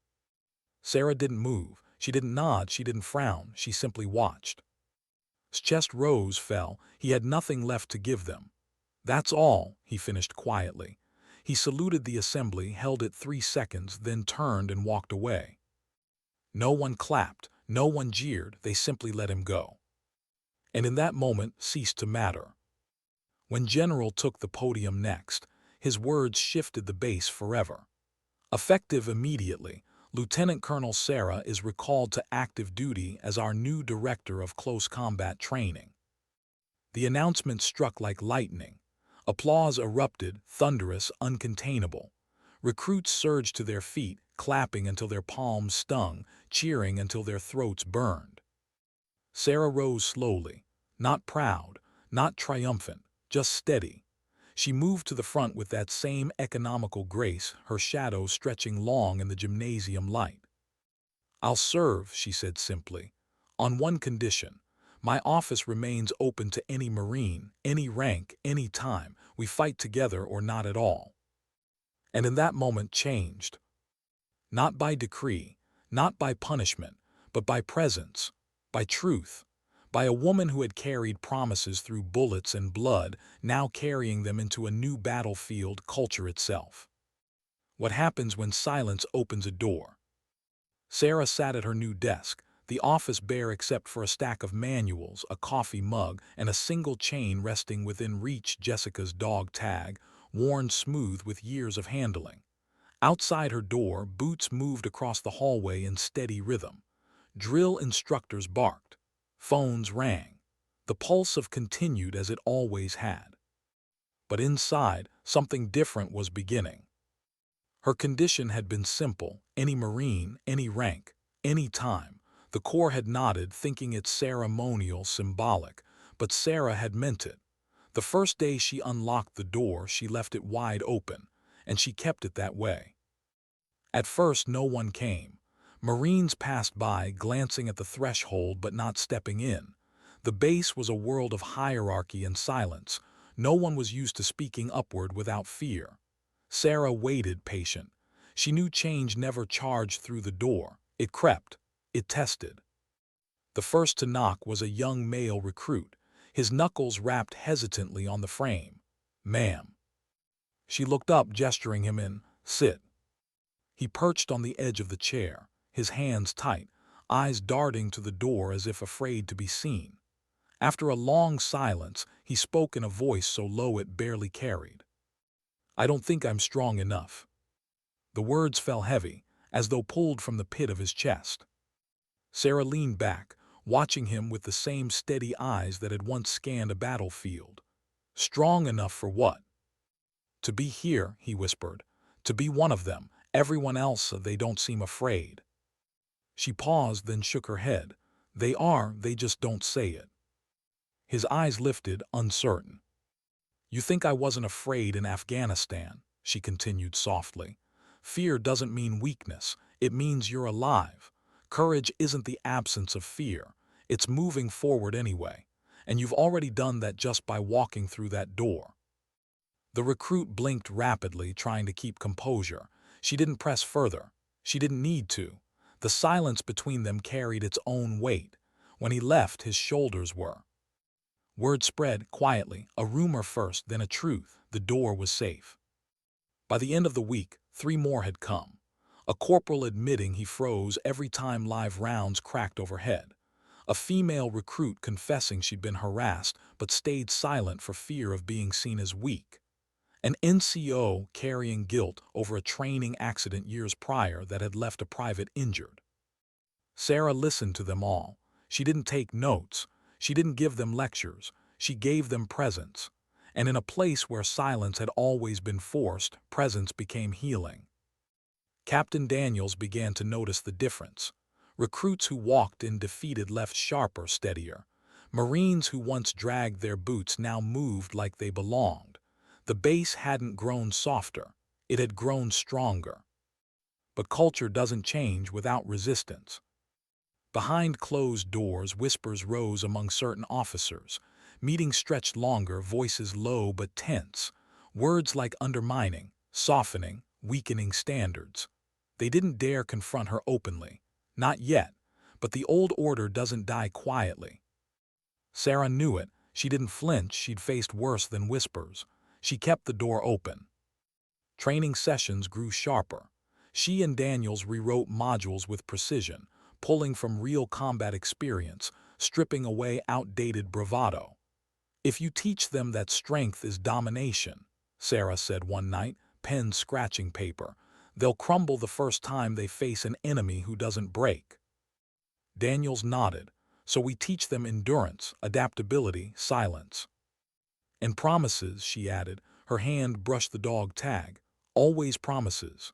Sarah didn't move. She didn't nod, she didn't frown, she simply watched. His chest rose, fell. He had nothing left to give them. "That's all," he finished quietly. He saluted the assembly, held it 3 seconds, then turned and walked away. No one clapped, no one jeered, they simply let him go. And in that moment ceased to matter. When General took the podium next, his words shifted the base forever. Effective immediately, Lieutenant Colonel Sarah is recalled to active duty as our new director of close combat training. The announcement struck like lightning. Applause erupted, thunderous, uncontainable. Recruits surged to their feet, clapping until their palms stung, cheering until their throats burned. Sarah rose slowly, not proud, not triumphant, just steady. She moved to the front with that same economical grace, her shadow stretching long in the gymnasium light. "I'll serve," she said simply, "on one condition. My office remains open to any Marine, any rank, any time. We fight together or not at all." And in that moment changed. Not by decree, not by punishment, but by presence, by truth. By a woman who had carried promises through bullets and blood, now carrying them into a new battlefield, culture itself. What happens when silence opens a door? Sarah sat at her new desk, the office bare except for a stack of manuals, a coffee mug, and a single chain resting within reach, Jessica's dog tag, worn smooth with years of handling. Outside her door, boots moved across the hallway in steady rhythm. Drill instructors barked. Phones rang. The pulse of continued as it always had. But inside, something different was beginning. Her condition had been simple: any Marine, any rank, any time. The Corps had nodded, thinking it ceremonial, symbolic, but Sarah had meant it. The first day she unlocked the door, she left it wide open, and she kept it that way. At first, no one came. Marines passed by, glancing at the threshold but not stepping in. The base was a world of hierarchy and silence. No one was used to speaking upward without fear. Sarah waited, patient. She knew change never charged through the door. It crept. It tested. The first to knock was a young male recruit, his knuckles rapped hesitantly on the frame. "Ma'am." She looked up, gesturing him in. "Sit." He perched on the edge of the chair, his hands tight, eyes darting to the door as if afraid to be seen. After a long silence, he spoke in a voice so low it barely carried. "I don't think I'm strong enough." The words fell heavy, as though pulled from the pit of his chest. Sarah leaned back, watching him with the same steady eyes that had once scanned a battlefield. Strong enough for what? To be here, he whispered. To be one of them. Everyone else, they don't seem afraid. She paused, then shook her head. They are, they just don't say it. His eyes lifted, uncertain. You think I wasn't afraid in Afghanistan, she continued softly. Fear doesn't mean weakness. It means you're alive. Courage isn't the absence of fear. It's moving forward anyway. And you've already done that just by walking through that door. The recruit blinked rapidly, trying to keep composure. She didn't press further. She didn't need to. The silence between them carried its own weight. When he left, his shoulders were. Word spread quietly, a rumor first, then a truth. The door was safe. By the end of the week, 3 more had come. A corporal admitting he froze every time live rounds cracked overhead. A female recruit confessing she'd been harassed but stayed silent for fear of being seen as weak. An NCO carrying guilt over a training accident years prior that had left a private injured. Sarah listened to them all. She didn't take notes. She didn't give them lectures. She gave them presence. And in a place where silence had always been forced, presence became healing. Captain Daniels began to notice the difference. Recruits who walked in defeated left sharper, steadier. Marines who once dragged their boots now moved like they belonged. The base hadn't grown softer. It had grown stronger. But culture doesn't change without resistance. Behind closed doors, whispers rose among certain officers. Meetings stretched longer, voices low but tense. Words like undermining, softening, weakening standards. They didn't dare confront her openly. Not yet, but the old order doesn't die quietly. Sarah knew it. She didn't flinch. She'd faced worse than whispers. She kept the door open. Training sessions grew sharper. She and Daniels rewrote modules with precision, pulling from real combat experience, stripping away outdated bravado. If you teach them that strength is domination, Sarah said one night, pen scratching paper, they'll crumble the first time they face an enemy who doesn't break. Daniels nodded. So we teach them endurance, adaptability, silence. And promises, she added. Her hand brushed the dog tag. Always promises.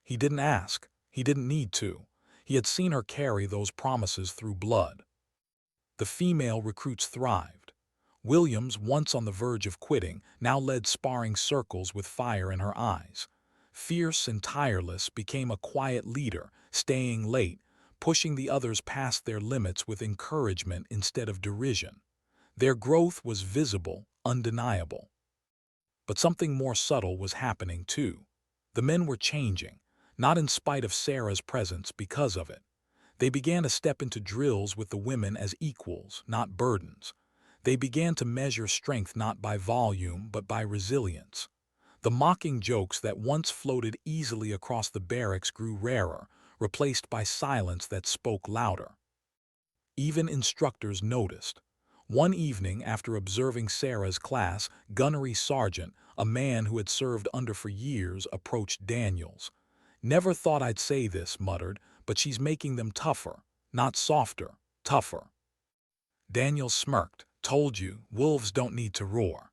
He didn't ask. He didn't need to. He had seen her carry those promises through blood. The female recruits thrived. Williams, once on the verge of quitting, now led sparring circles with fire in her eyes. Fierce and tireless, became a quiet leader, staying late, pushing the others past their limits with encouragement instead of derision. Their growth was visible, undeniable. But something more subtle was happening too. The men were changing, not in spite of Sarah's presence, because of it. They began to step into drills with the women as equals, not burdens. They began to measure strength not by volume but by resilience. The mocking jokes that once floated easily across the barracks grew rarer, replaced by silence that spoke louder. Even instructors noticed. One evening, after observing Sarah's class, Gunnery Sergeant, a man who had served under for years, approached Daniels. "Never thought I'd say this," muttered, "but she's making them tougher. Not softer, tougher." Daniels smirked. "Told you, wolves don't need to roar."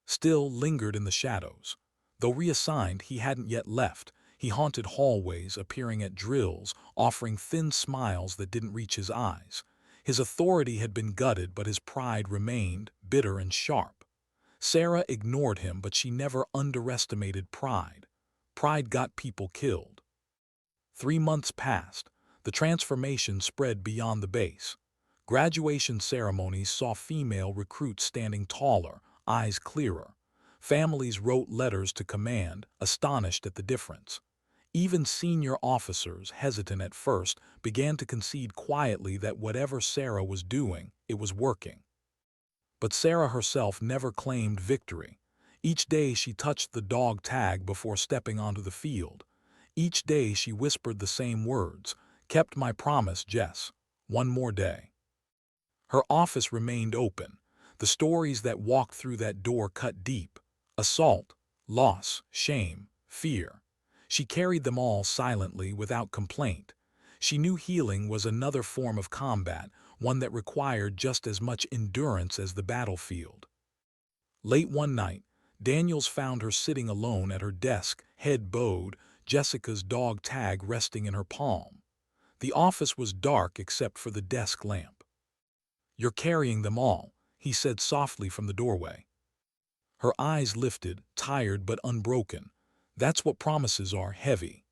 Still lingered in the shadows. Though reassigned, he hadn't yet left. He haunted hallways, appearing at drills, offering thin smiles that didn't reach his eyes. His authority had been gutted, but his pride remained, bitter and sharp. Sarah ignored him, but she never underestimated pride. Pride got people killed. 3 months passed. The transformation spread beyond the base. Graduation ceremonies saw female recruits standing taller, eyes clearer. Families wrote letters to command, astonished at the difference. Even senior officers, hesitant at first, began to concede quietly that whatever Sarah was doing, it was working. But Sarah herself never claimed victory. Each day she touched the dog tag before stepping onto the field. Each day she whispered the same words, "Kept my promise, Jess. One more day." Her office remained open. The stories that walked through that door cut deep. Assault, loss, shame, fear. She carried them all silently, without complaint. She knew healing was another form of combat, one that required just as much endurance as the battlefield. Late one night, Daniels found her sitting alone at her desk, head bowed, Jessica's dog tag resting in her palm. The office was dark except for the desk lamp. "You're carrying them all," he said softly from the doorway. Her eyes lifted, tired but unbroken. "That's what promises are, heavy."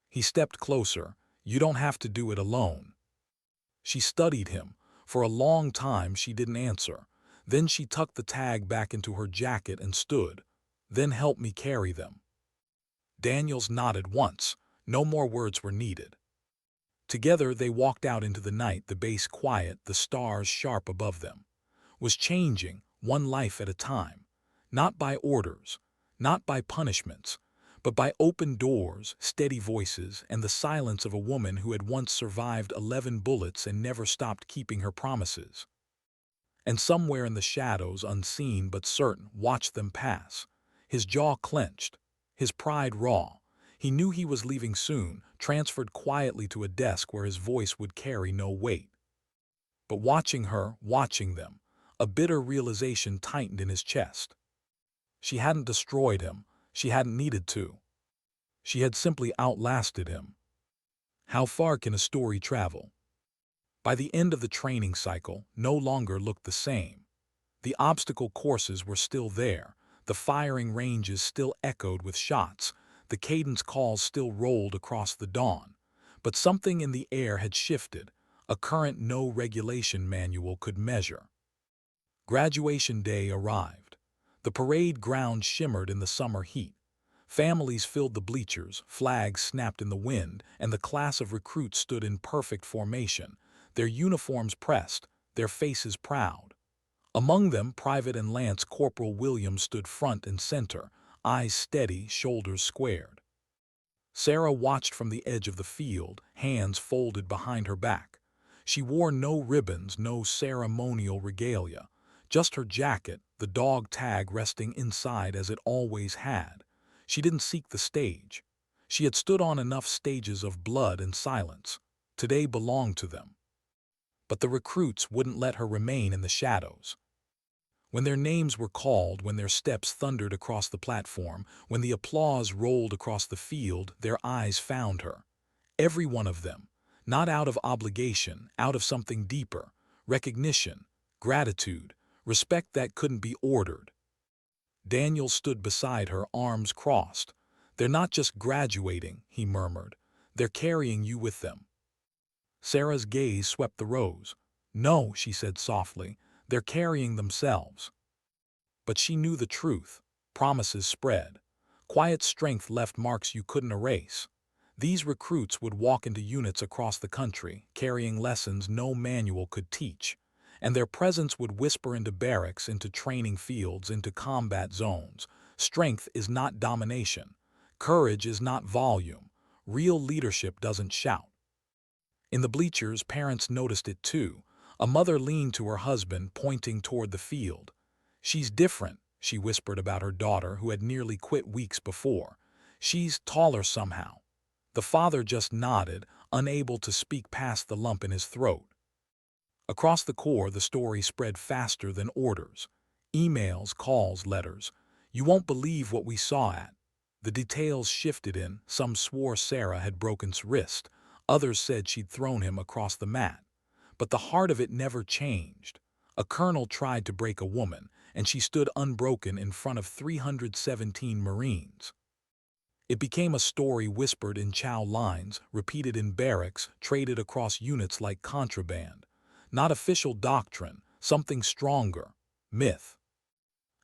He stepped closer. "You don't have to do it alone." She studied him. For a long time she didn't answer. Then she tucked the tag back into her jacket and stood. "Then help me carry them." Daniels nodded once. No more words were needed. Together they walked out into the night, the base quiet, the stars sharp above them. Was changing, one life at a time. Not by orders, not by punishments, but by open doors, steady voices, and the silence of a woman who had once survived 11 bullets and never stopped keeping her promises. And somewhere in the shadows, unseen but certain, watched them pass. His jaw clenched, his pride raw. He knew he was leaving soon, transferred quietly to a desk where his voice would carry no weight. But watching her, watching them, a bitter realization tightened in his chest. She hadn't destroyed him. She hadn't needed to. She had simply outlasted him. How far can a story travel? By the end of the training cycle, no longer looked the same. The obstacle courses were still there. The firing ranges still echoed with shots. The cadence calls still rolled across the dawn. But something in the air had shifted, a current no regulation manual could measure. Graduation day arrived. The parade ground shimmered in the summer heat. Families filled the bleachers, flags snapped in the wind, and the class of recruits stood in perfect formation, their uniforms pressed, their faces proud. Among them, Private and Lance Corporal Williams stood front and center, eyes steady, shoulders squared. Sarah watched from the edge of the field, hands folded behind her back. She wore no ribbons, no ceremonial regalia, just her jacket, the dog tag resting inside as it always had. She didn't seek the stage. She had stood on enough stages of blood and silence. Today belonged to them. But the recruits wouldn't let her remain in the shadows. When their names were called, when their steps thundered across the platform, when the applause rolled across the field, their eyes found her. Every one of them. Not out of obligation, out of something deeper. Recognition, gratitude, respect that couldn't be ordered. Daniel stood beside her, arms crossed. "They're not just graduating," he murmured. "They're carrying you with them." Sarah's gaze swept the rows. "No," she said softly, "they're carrying themselves." But she knew the truth. Promises spread. Quiet strength left marks you couldn't erase. These recruits would walk into units across the country, carrying lessons no manual could teach. And their presence would whisper into barracks, into training fields, into combat zones. Strength is not domination. Courage is not volume. Real leadership doesn't shout. In the bleachers, parents noticed it too. A mother leaned to her husband, pointing toward the field. "She's different," she whispered about her daughter, who had nearly quit weeks before. "She's taller somehow." The father just nodded, unable to speak past the lump in his throat. Across the Corps, the story spread faster than orders. Emails, calls, letters. "You won't believe what we saw at." The details shifted in. Some swore Sarah had broken his wrist. Others said she'd thrown him across the mat. But the heart of it never changed. A colonel tried to break a woman, and she stood unbroken in front of 317 Marines. It became a story whispered in chow lines, repeated in barracks, traded across units like contraband. Not official doctrine, something stronger, myth.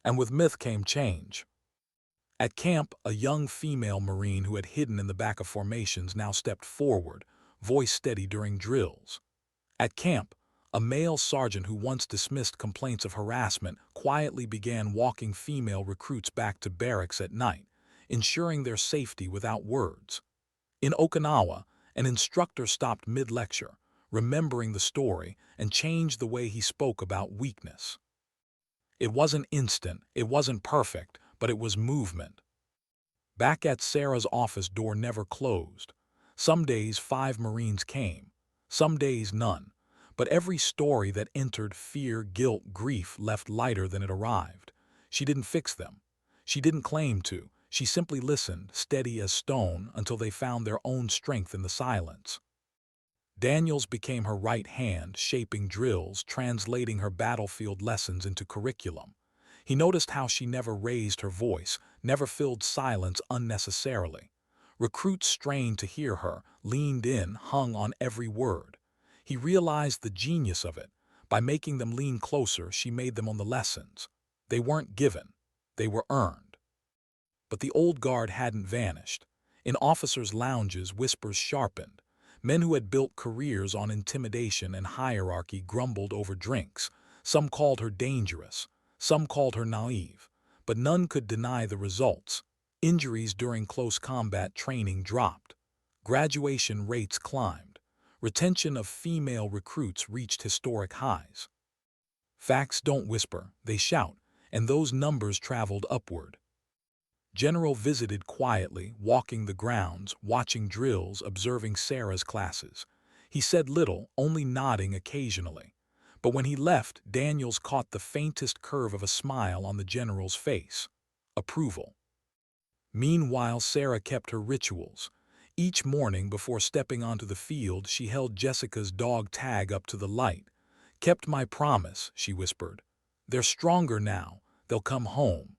And with myth came change. At camp, a young female Marine who had hidden in the back of formations now stepped forward, voice steady during drills. At camp, a male sergeant who once dismissed complaints of harassment quietly began walking female recruits back to barracks at night, ensuring their safety without words. In Okinawa, an instructor stopped mid-lecture, remembering the story, and changed the way he spoke about weakness. It wasn't instant, it wasn't perfect, but it was movement. Back at Sarah's office, door never closed. Some days 5 Marines came, some days none, but every story that entered fear, guilt, grief left lighter than it arrived. She didn't fix them. She didn't claim to. She simply listened, steady as stone, until they found their own strength in the silence. Daniels became her right hand, shaping drills, translating her battlefield lessons into curriculum. He noticed how she never raised her voice, never filled silence unnecessarily. Recruits strained to hear her, leaned in, hung on every word. He realized the genius of it. By making them lean closer, she made them on the lessons. They weren't given, they were earned. But the old guard hadn't vanished. In officers' lounges, whispers sharpened. Men who had built careers on intimidation and hierarchy grumbled over drinks. Some called her dangerous, some called her naive, but none could deny the results. Injuries during close combat training dropped. Graduation rates climbed. Retention of female recruits reached historic highs. Facts don't whisper, they shout, and those numbers traveled upward. General visited quietly, walking the grounds, watching drills, observing Sarah's classes. He said little, only nodding occasionally. But when he left, Daniels caught the faintest curve of a smile on the general's face. Approval. Meanwhile, Sarah kept her rituals. Each morning before stepping onto the field, she held Jessica's dog tag up to the light. "Kept my promise," she whispered. "They're stronger now. They'll come home."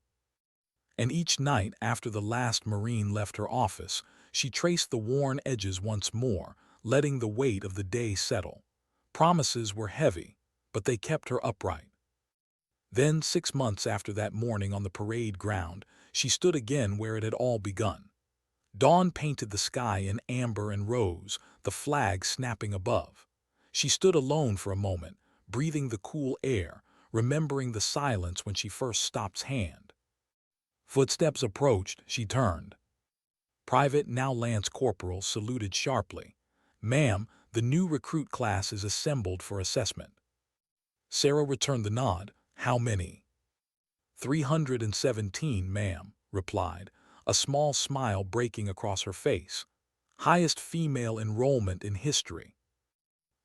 And each night, after the last Marine left her office, she traced the worn edges once more, letting the weight of the day settle. Promises were heavy, but they kept her upright. Then, 6 months after that morning on the parade ground, she stood again where it had all begun. Dawn painted the sky in amber and rose, the flag snapping above. She stood alone for a moment, breathing the cool air, remembering the silence when she first stopped hand. Footsteps approached, she turned. Private, now Lance Corporal, saluted sharply. "Ma'am, the new recruit class is assembled for assessment." Sarah returned the nod. "How many?" 317, ma'am," replied, a small smile breaking across her face. "Highest female enrollment in history."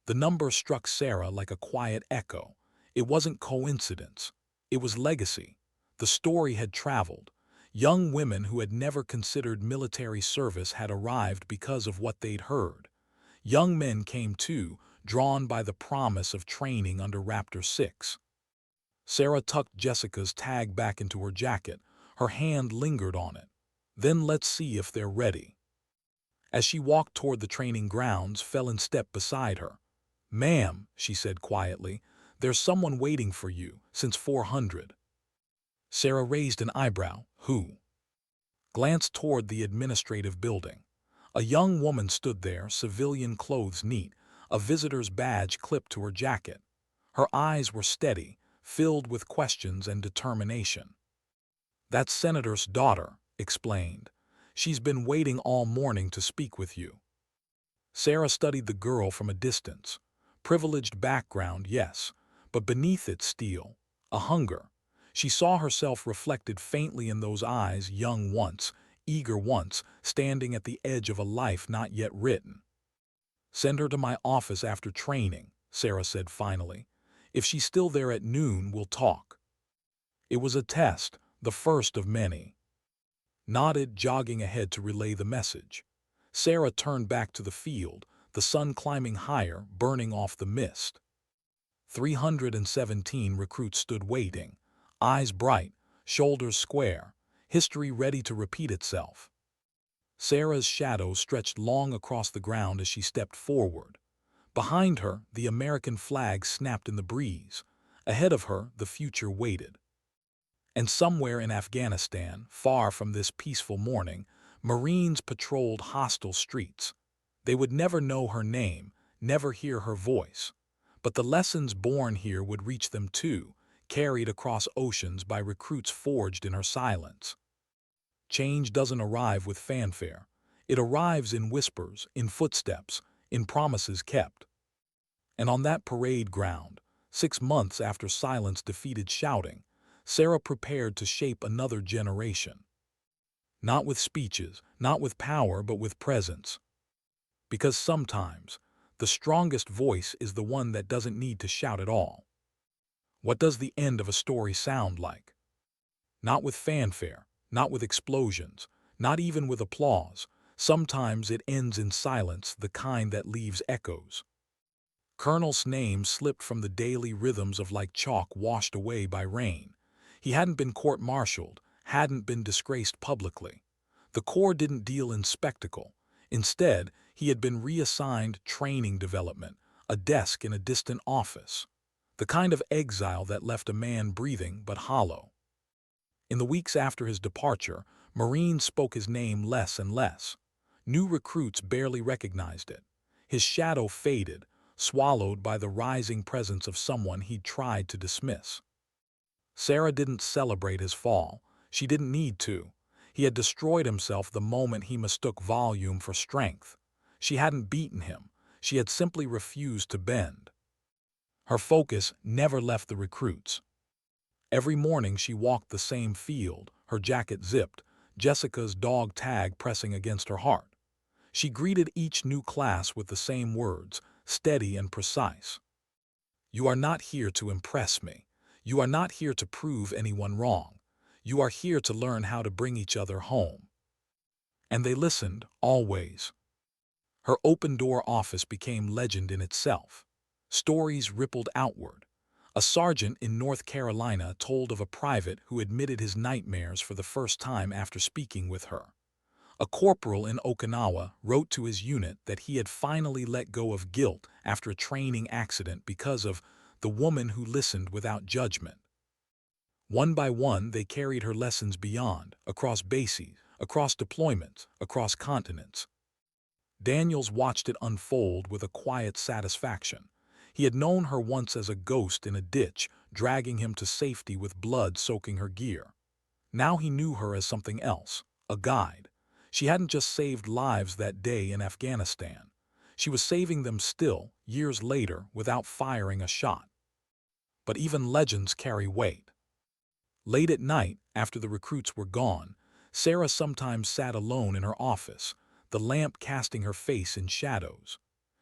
The number struck Sarah like a quiet echo. It wasn't coincidence. It was legacy. The story had traveled. Young women who had never considered military service had arrived because of what they'd heard. Young men came too, drawn by the promise of training under Raptor 6. Sarah tucked Jessica's tag back into her jacket. Her hand lingered on it. "Then let's see if they're ready." As she walked toward the training grounds, fell in step beside her. "Ma'am," she said quietly, "there's someone waiting for you, since 400. Sarah raised an eyebrow. "Who?" Glanced toward the administrative building. A young woman stood there, civilian clothes neat, a visitor's badge clipped to her jacket. Her eyes were steady, filled with questions and determination. "That's Senator's daughter," explained. "She's been waiting all morning to speak with you." Sarah studied the girl from a distance. Privileged background, yes, but beneath it steel, a hunger. She saw herself reflected faintly in those eyes, young once, eager once, standing at the edge of a life not yet written. "Send her to my office after training," Sarah said finally. "If she's still there at noon, we'll talk." It was a test, the first of many. Nodded, jogging ahead to relay the message. Sarah turned back to the field, the sun climbing higher, burning off the mist. 317 recruits stood waiting, eyes bright, shoulders square, history ready to repeat itself. Sarah's shadow stretched long across the ground as she stepped forward. Behind her, the American flag snapped in the breeze. Ahead of her, the future waited. And somewhere in Afghanistan, far from this peaceful morning, Marines patrolled hostile streets. They would never know her name, never hear her voice. But the lessons born here would reach them too, carried across oceans by recruits forged in her silence. Change doesn't arrive with fanfare. It arrives in whispers, in footsteps, in promises kept. And on that parade ground, 6 months after silence defeated shouting, Sarah prepared to shape another generation. Not with speeches, not with power, but with presence. Because sometimes, the strongest voice is the one that doesn't need to shout at all. What does the end of a story sound like? Not with fanfare, not with explosions, not even with applause. Sometimes it ends in silence, the kind that leaves echoes. Colonel's name slipped from the daily rhythms of like chalk washed away by rain. He hadn't been court-martialed, hadn't been disgraced publicly. The Corps didn't deal in spectacle. Instead, he had been reassigned training development, a desk in a distant office. The kind of exile that left a man breathing but hollow. In the weeks after his departure, Marines spoke his name less and less. New recruits barely recognized it. His shadow faded, swallowed by the rising presence of someone he'd tried to dismiss. Sarah didn't celebrate his fall. She didn't need to. He had destroyed himself the moment he mistook volume for strength. She hadn't beaten him. She had simply refused to bend. Her focus never left the recruits. Every morning she walked the same field, her jacket zipped, Jessica's dog tag pressing against her heart. She greeted each new class with the same words, steady and precise. "You are not here to impress me. You are not here to prove anyone wrong. You are here to learn how to bring each other home." And they listened, always. Her open-door office became legend in itself. Stories rippled outward. A sergeant in North Carolina told of a private who admitted his nightmares for the first time after speaking with her. A corporal in Okinawa wrote to his unit that he had finally let go of guilt after a training accident because of the woman who listened without judgment. One by one, they carried her lessons beyond, across bases, across deployments, across continents. Daniels watched it unfold with a quiet satisfaction. He had known her once as a ghost in a ditch, dragging him to safety with blood soaking her gear. Now he knew her as something else, a guide. She hadn't just saved lives that day in Afghanistan. She was saving them still, years later, without firing a shot. But even legends carry weight. Late at night, after the recruits were gone, Sarah sometimes sat alone in her office, the lamp casting her face in shadows.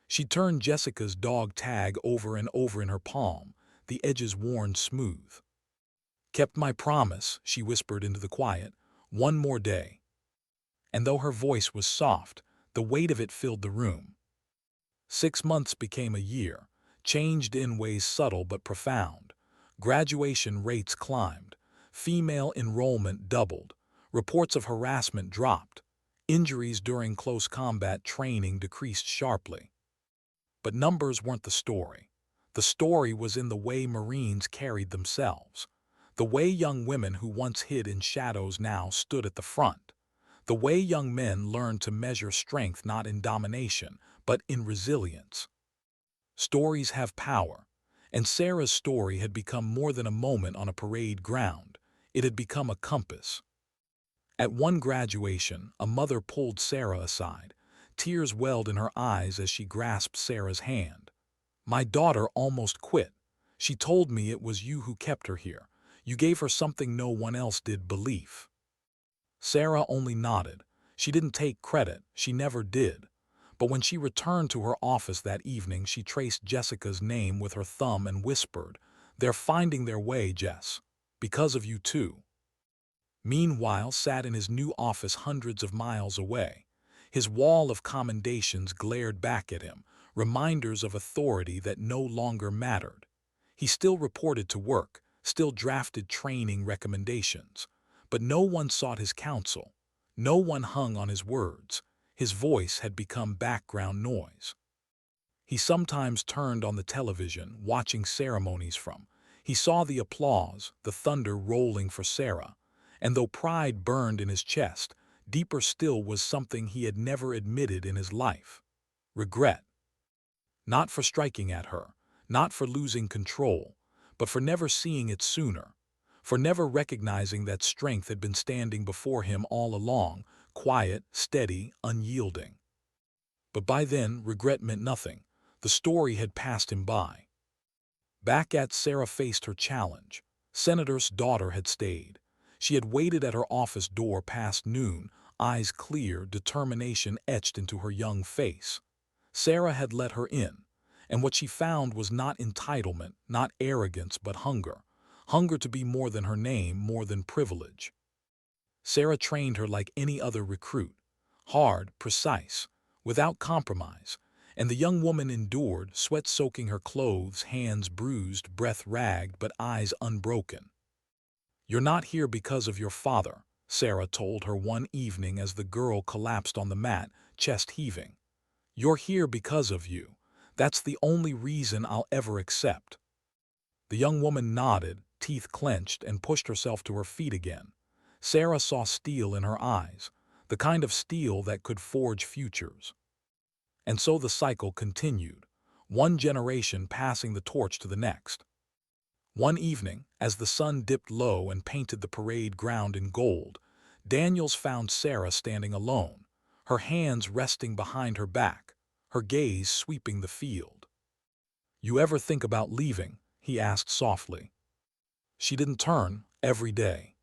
She turned Jessica's dog tag over and over in her palm, the edges worn smooth. "Kept my promise," she whispered into the quiet. "One more day." And though her voice was soft, the weight of it filled the room. 6 months became a year, changed in ways subtle but profound. Graduation rates climbed. Female enrollment doubled. Reports of harassment dropped. Injuries during close combat training decreased sharply. But numbers weren't the story. The story was in the way Marines carried themselves. The way young women who once hid in shadows now stood at the front. The way young men learned to measure strength not in domination, but in resilience. Stories have power, and Sarah's story had become more than a moment on a parade ground. It had become a compass. At one graduation, a mother pulled Sarah aside. Tears welled in her eyes as she grasped Sarah's hand. "My daughter almost quit. She told me it was you who kept her here. You gave her something no one else did, belief." Sarah only nodded. She didn't take credit, she never did. But when she returned to her office that evening, she traced Jessica's name with her thumb and whispered, "They're finding their way, Jess. Because of you too." Meanwhile, sat in his new office hundreds of miles away. His wall of commendations glared back at him, reminders of authority that no longer mattered. He still reported to work, still drafted training recommendations. But no one sought his counsel. No one hung on his words. His voice had become background noise. He sometimes turned on the television, watching ceremonies from. He saw the applause, the thunder rolling for Sarah. And though pride burned in his chest, deeper still was something he had never admitted in his life. Regret. Not for striking at her, not for losing control, but for never seeing it sooner. For never recognizing that strength had been standing before him all along, quiet, steady, unyielding. But by then, regret meant nothing. The story had passed him by. Back at Sarah faced her challenge. Senator's daughter had stayed. She had waited at her office door past noon, eyes clear, determination etched into her young face. Sarah had let her in, and what she found was not entitlement, not arrogance, but hunger. Hunger to be more than her name, more than privilege. Sarah trained her like any other recruit, hard, precise, without compromise, and the young woman endured, sweat soaking her clothes, hands bruised, breath ragged, but eyes unbroken. "You're not here because of your father," Sarah told her one evening as the girl collapsed on the mat, chest heaving. "You're here because of you. That's the only reason I'll ever accept." The young woman nodded, teeth clenched, and pushed herself to her feet again. Sarah saw steel in her eyes, the kind of steel that could forge futures. And so the cycle continued, one generation passing the torch to the next. One evening, as the sun dipped low and painted the parade ground in gold, Daniels found Sarah standing alone, her hands resting behind her back, her gaze sweeping the field. "You ever think about leaving?" he asked softly. She didn't turn. "Every day."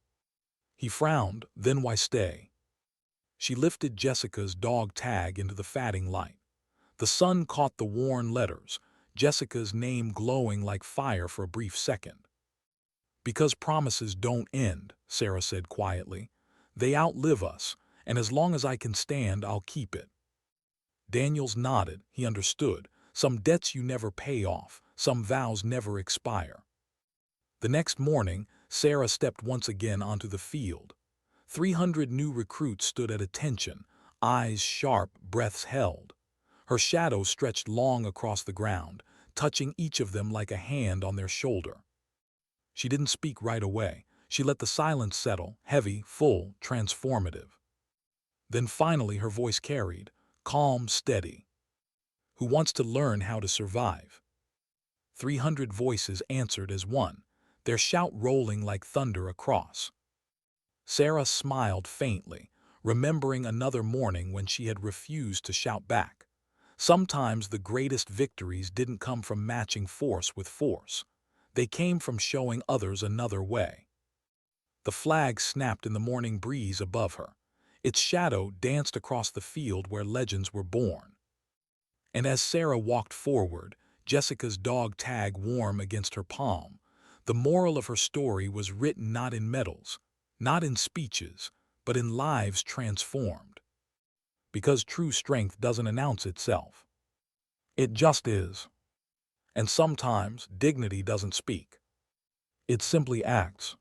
He frowned. "Then why stay?" She lifted Jessica's dog tag into the fatting light. The sun caught the worn letters, Jessica's name glowing like fire for a brief second. "Because promises don't end," Sarah said quietly. "They outlive us, and as long as I can stand, I'll keep it." Daniels nodded. He understood. Some debts you never pay off, some vows never expire. The next morning, Sarah stepped once again onto the field. 300 new recruits stood at attention, eyes sharp, breaths held. Her shadow stretched long across the ground, touching each of them like a hand on their shoulder. She didn't speak right away. She let the silence settle, heavy, full, transformative. Then finally her voice carried, calm, steady. "Who wants to learn how to survive?" 300 voices answered as one, their shout rolling like thunder across. Sarah smiled faintly, remembering another morning when she had refused to shout back. Sometimes the greatest victories didn't come from matching force with force. They came from showing others another way. The flag snapped in the morning breeze above her. Its shadow danced across the field where legends were born. And as Sarah walked forward, Jessica's dog tag warm against her palm, the moral of her story was written not in medals, not in speeches, but in lives transformed. Because true strength doesn't announce itself. It just is. And sometimes dignity doesn't speak. It simply acts.